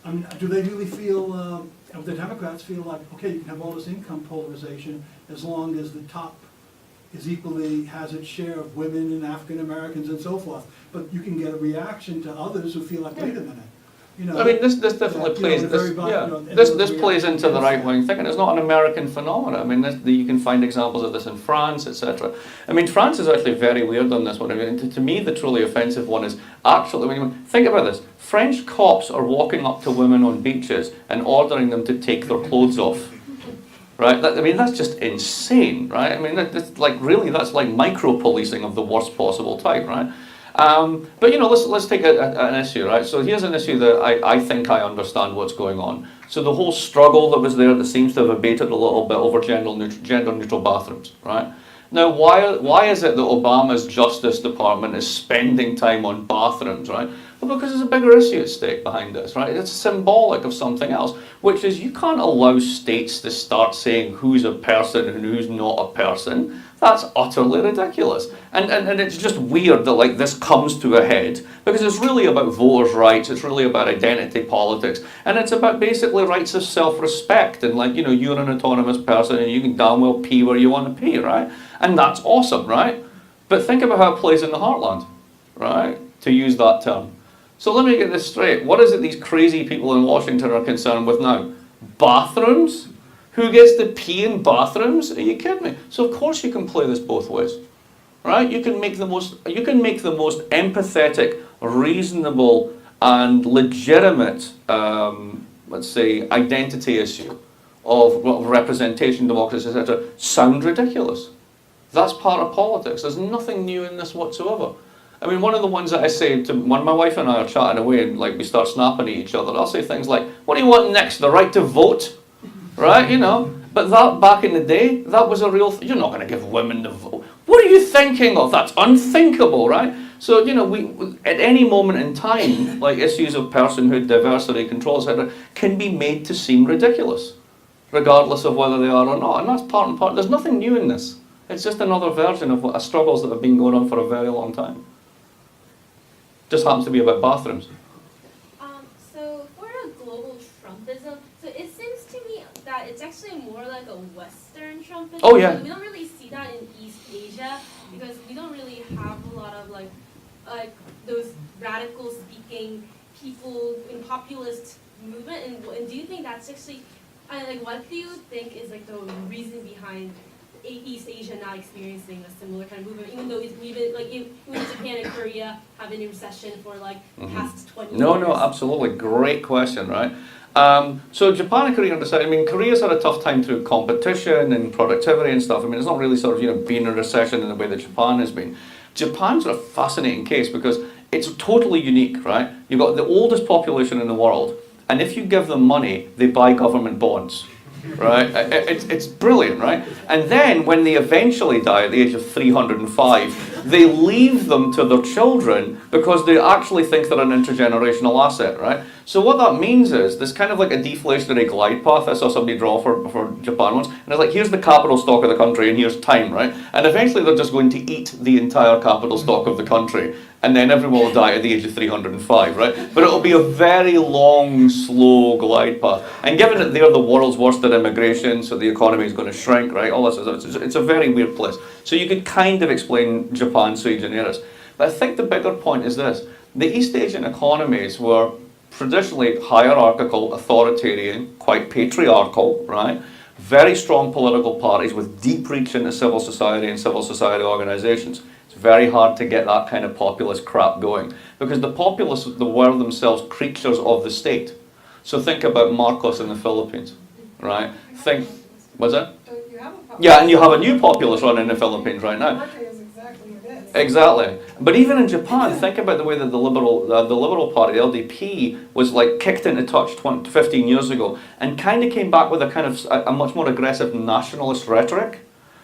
I mean, do they really feel, the Democrats feel like, okay, you can have all this income polarization as long as the top has its share of women and African Americans and so forth, but you can get a reaction to others who feel like, wait a minute. I mean, this definitely plays. This plays into the right-wing thinking. It's not an American phenomenon. I mean, you can find examples of this in France, etc. I mean, France is actually very weird on this one. I mean, to me, the truly offensive one is actually, when you think about this, French cops are walking up to women on beaches and ordering them to take their clothes off. Right? I mean, that's just insane, right? I mean, that's like micro-policing of the worst possible type, right? But let's take an issue, right? So here's an issue that I think I understand what's going on. So the whole struggle that was there that seems to have abated a little bit over gender-neutral bathrooms, right? Now, why is it that Obama's Justice Department is spending time on bathrooms, right? Well, because there's a bigger issue at stake behind this, right? It's symbolic of something else, which is you can't allow states to start saying who's a person and who's not a person. That's utterly ridiculous. And it's just weird that like this comes to a head, because it's really about voters' rights, it's really about identity politics, and it's about basically rights of self-respect, and like, you know, you're an autonomous person and you can damn well pee where you want to pee, right? And that's awesome, right? But think about how it plays in the heartland, right? To use that term. So let me get this straight. What is it these crazy people in Washington are concerned with now? Bathrooms? Who gets to pee in bathrooms? Are you kidding me? So of course you can play this both ways, right? You can make the most empathetic, reasonable, and legitimate, let's say, identity issue of representation, democracy, etc. sound ridiculous. That's part of politics. There's nothing new in this whatsoever. I mean, one of the ones that I say to when my wife and I are chatting away and like we start snapping at each other, I'll say things like, "What do you want next? The right to vote?" Right, you know, but that back in the day, that was a real you're not going to give women the vote. What are you thinking of? That's unthinkable, right? So, you know, we at any moment in time, like issues of personhood, diversity, control, etc., can be made to seem ridiculous, regardless of whether they are or not. And that's part and part. There's nothing new in this. It's just another version of struggles that have been going on for a very long time. Just happens to be about bathrooms. So for a global Trumpism, so it seems to me that it's actually more like a Western Trumpism. Oh, yeah. We don't really see that in East Asia because we don't really have a lot of like those radical speaking people in populist movement. And do you think that's actually like what do you think is like the reason behind East Asia not experiencing a similar kind of movement, even though we've been like even Japan and Korea have been in recession for like past 20 years? No, absolutely. Great question, right? So Japan and Korea decided, I mean, Korea's had a tough time through competition and productivity and stuff. I mean, it's not really sort of, you know, been in a recession in the way that Japan has been. Japan's a fascinating case because it's totally unique, right? You've got the oldest population in the world, and if you give them money, they buy government bonds. Right? It's brilliant, right? And then when they eventually die at the age of 305, they leave them to their children because they actually think they're an intergenerational asset, right? So what that means is there's kind of like a deflationary glide path I saw somebody draw for Japan once, and it's like, here's the capital stock of the country and here's time, right? And eventually they're just going to eat the entire capital stock of the country, and then everyone will die at the age of 305, right? But it'll be a very long, slow glide path. And given that they're the world's worst at immigration, so the economy is going to shrink, right? All this, it's a very weird place. So you could kind of explain Japan sui generis. But I think the bigger point is this. The East Asian economies were traditionally hierarchical, authoritarian, quite patriarchal, right? Very strong political parties with deep reach into civil society and civil society organizations. It's very hard to get that kind of populist crap going because the populace were themselves creatures of the state. So think about Marcos in the Philippines, right? Think, what's that? You have a populist. Yeah, and you have a new populace running in the Philippines right now. Exactly it is. Exactly. But even in Japan, think about the way that the Liberal Party, the LDP, was like kicked into touch 15 years ago and kind of came back with a kind of a much more aggressive nationalist rhetoric.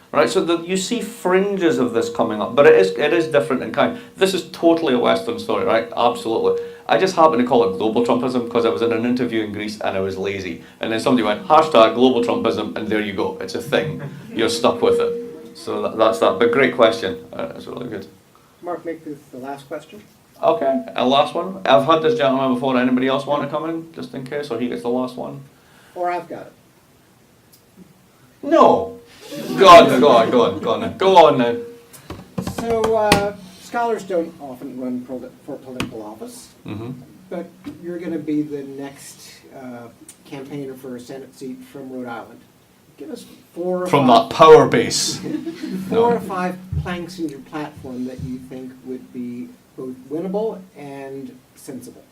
Right, so you see fringes of this coming up, but it is different in kind. This is totally a Western story, right? Absolutely. I just happen to call it global Trumpism because I was in an interview in Greece and I was lazy. And then somebody went, hashtag global Trumpism, and there you go. It's a thing. You're stuck with it. So that's that. But great question. It's really good. Mark, make this the last question. Okay, and last one. I've had this gentleman before. Anybody else want to come in, just in case, or he gets the last one? Or I've got it. No. Go on now. So, scholars don't often run for political office, but you're going to be the next campaigner for a Senate seat from Rhode Island. Give us From that power base. four or five planks in your platform that you think would be both winnable and sensible.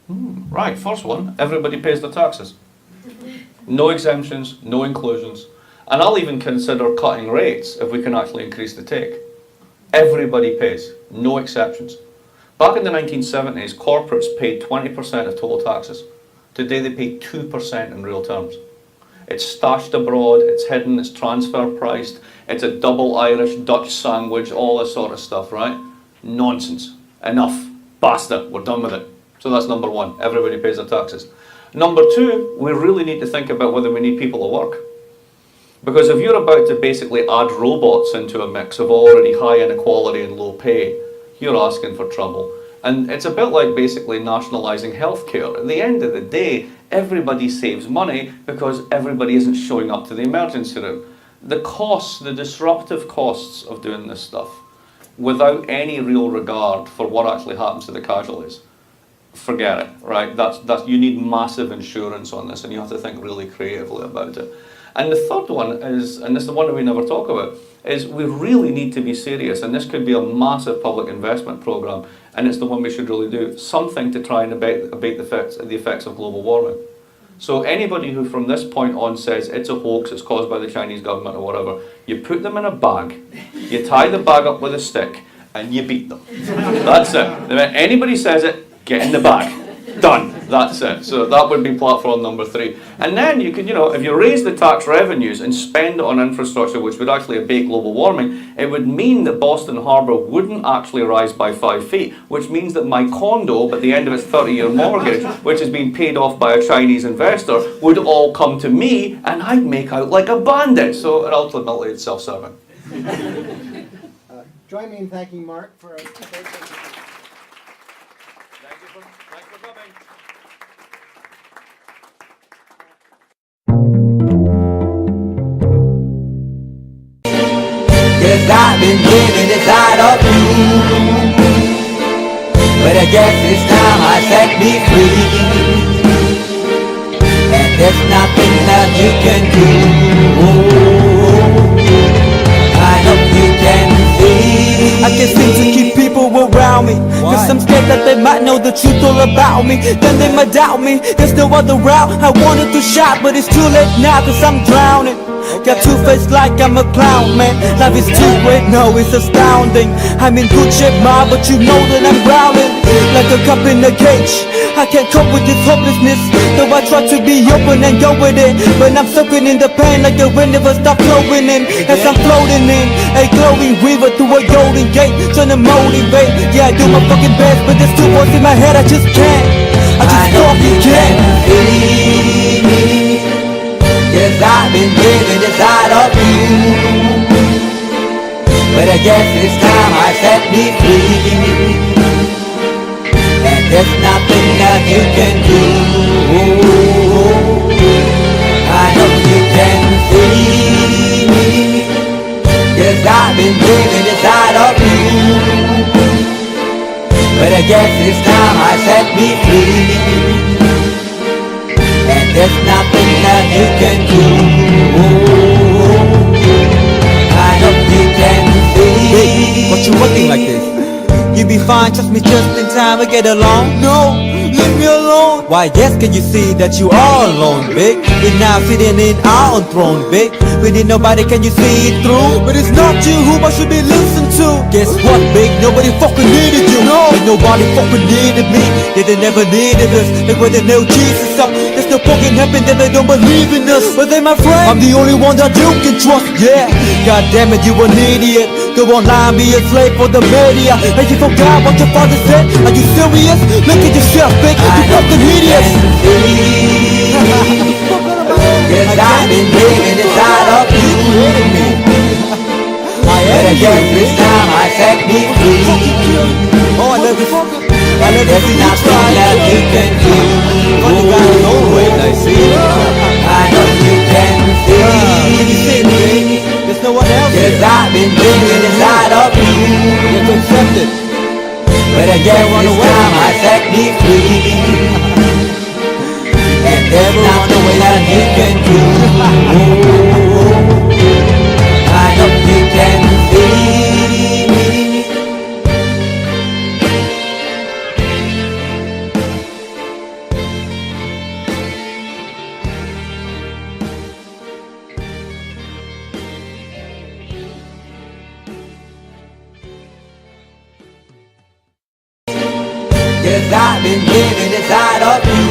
Right, first one, everybody pays their taxes. No exemptions, no inclusions. And I'll even consider cutting rates if we can actually increase the take. Everybody pays, no exceptions. Back in the 1970s, corporates paid 20% of total taxes. Today they pay 2% in real terms. It's stashed abroad, it's hidden, it's transfer priced, it's a double Irish Dutch sandwich, all this sort of stuff, right? Nonsense. Enough. Basta, we're done with it. So that's number one, everybody pays their taxes. Number two, we really need to think about whether we need people to work. Because if you're about to basically add robots into a mix of already high inequality and low pay, you're asking for trouble. And it's a bit like basically nationalising healthcare. At the end of the day, everybody saves money because everybody isn't showing up to the emergency room. The costs, the disruptive costs of doing this stuff, without any real regard for what actually happens to the casualties, forget it, right? You need massive insurance on this, and you have to think really creatively about it. And the third one is, and this is the one that we never talk about, is we really need to be serious, and this could be a massive public investment program, and it's the one we should really do, something to try and abate the effects of global warming. So anybody who from this point on says it's a hoax, it's caused by the Chinese government or whatever, you put them in a bag, you tie the bag up with a stick, and you beat them. That's it. The minute anybody says it, get in the bag. Done. That's it. So that would be platform number 3. And then you could, if you raise the tax revenues and spend it on infrastructure, which would actually abate global warming, it would mean that Boston Harbour wouldn't actually rise by 5 feet, which means that my condo, at the end of its 30-year mortgage, which has been paid off by a Chinese investor, would all come to me, and I'd make out like a bandit. So ultimately, it's self-serving. Join me in thanking Mark for a great presentation. Thanks for coming. Yes, I've been living inside of you, but I guess this time I set me free, and there's nothing that you can do. I hope you can see. I can't seem to keep people around me, cause I'm scared that they might know the truth all about me. Then they might doubt me, there's no other route. I wanted to shout, but it's too late now, cause I'm drowning. Got two-faced like I'm a clown, man. Life is too great, no, it's astounding. I'm in good shape, ma, but you know that I'm growling like a cup in a cage. I can't cope with this hopelessness, though I try to be open and go with it, but I'm soaking in the pain like the wind never stop flowing in. As I'm floating in a glowing river through a golden gate, trying to motivate. Yeah, I do my fucking best, but there's two voices in my head, I just can't. I just fucking can't. Yes, I've been living inside of you, but I guess this time I set me free, and there's nothing that you can do. I hope you can see me. Yes, I've been living inside of you, but I guess this time I set me free, and there's nothing that you can do. I hope you can see. Hey, what you looking like this? You be fine, trust me, just in time to get along. No, leave me alone. Why, yes, can you see that you are alone, big? We're now sitting in our own throne, big. Really nobody can you see it through, but it's not you who I should be listening to. Guess what, big? Nobody fucking needed you. No, ain't nobody fucking needed me. They never needed us. They were the nail Jesus up. There's no fucking heaven that they don't believe in us. But they my friend, I'm the only one that you can trust. Yeah, god damn it, you an idiot. Go online, be a slave for the media. And you forgot what your father said. Are you serious? Look at yourself, big. You fucking idiot. Yes, I've been living inside of you. But I guess this time I set me free. Oh, I love you. There's nothing that you can do. I see. I know you can see me. There's no one else. Yes, I've been living inside of you. You have to accept it. But I guess this time I set me free. And there's nothing that you can do. I hope you can see me. Yes, I've been living inside of you,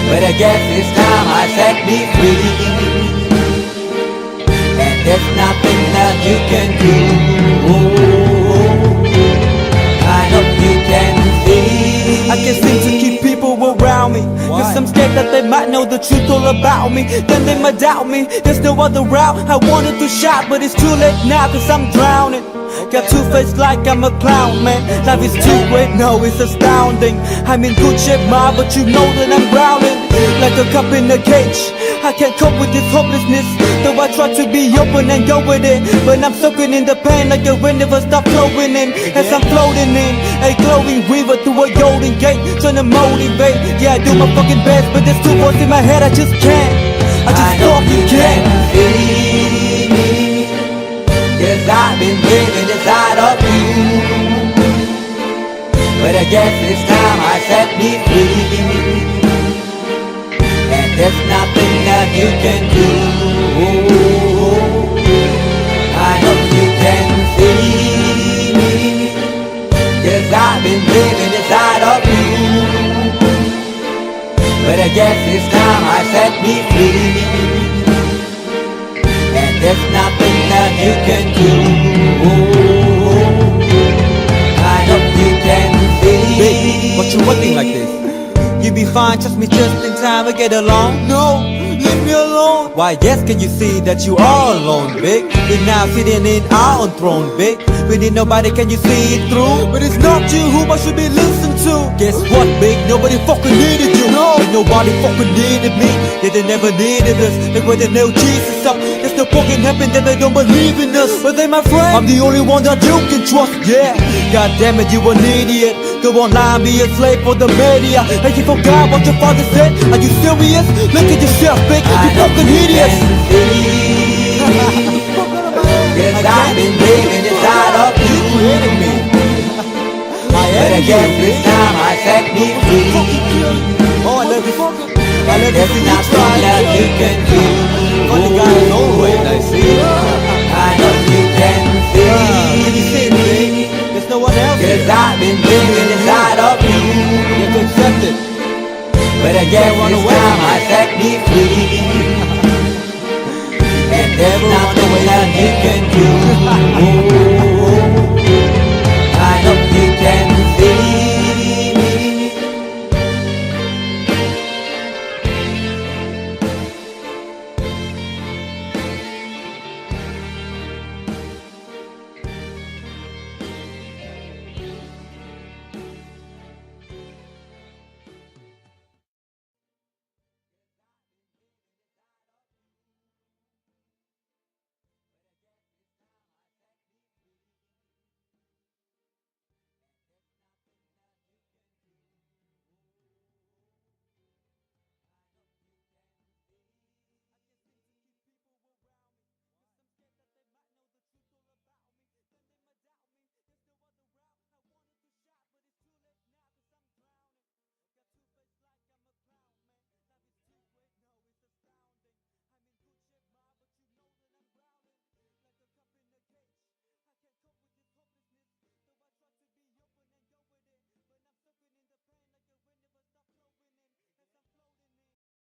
but I guess this time I set me free, and there's nothing that you can do. I I can't seem to keep people around me. Cause I'm scared that they might know the truth all about me. Then they might doubt me. There's no other route. I wanted to shout, but it's too late now cause I'm drowning. Got two-faced like I'm a clown, man. Life is too great, no, it's astounding. I'm in good shape, ma, but you know that I'm drowning like a cup in a cage. I can't cope with this hopelessness, though I try to be open and go with it. But I'm soaking in the pain like the wind never stop flowing in. As I'm floating in a glowing river through a golden gate, trying to motivate. Yeah, I do my fucking best, but there's two voices in my head, I just can't. I just fucking can't. Cause I've been living inside of you. But I guess it's time I set me free. And there's nothing that you can do. I hope you can see me. Cause I've been living inside of you. But I guess it's time I set me free. And there's nothing that you can do. I hope you can see. Babe, what you looking like this? You be fine, trust me just in time to get along. No, leave me alone. Why yes, can you see that you are alone, big? We're now sitting in our own throne, big. We need nobody, can you see it through? But it's not you whom I should be listening to. Guess what, big? Nobody fucking needed you. No, and nobody fucking needed me. Yeah, they never needed us. Like when they nailed Jesus up. There's no fucking heaven that they don't believe in us. But they my friend, I'm the only one that you can trust. Yeah, god damn it, you an idiot. Go online, be a slave for the media. Like you forgot what your father said. Are you serious? Look at yourself, big. You fucking idiots. Cause I've been living inside of you. But I guess this time I set me free. Oh, I love you. I love There's you. nothing that you can do. Funny guy is always I see. I know you can Can you see. see it, big? There's no one else. Cause I've been living inside of you. You have to accept it. But I guess this time I set me free. And there's nothing that you can do.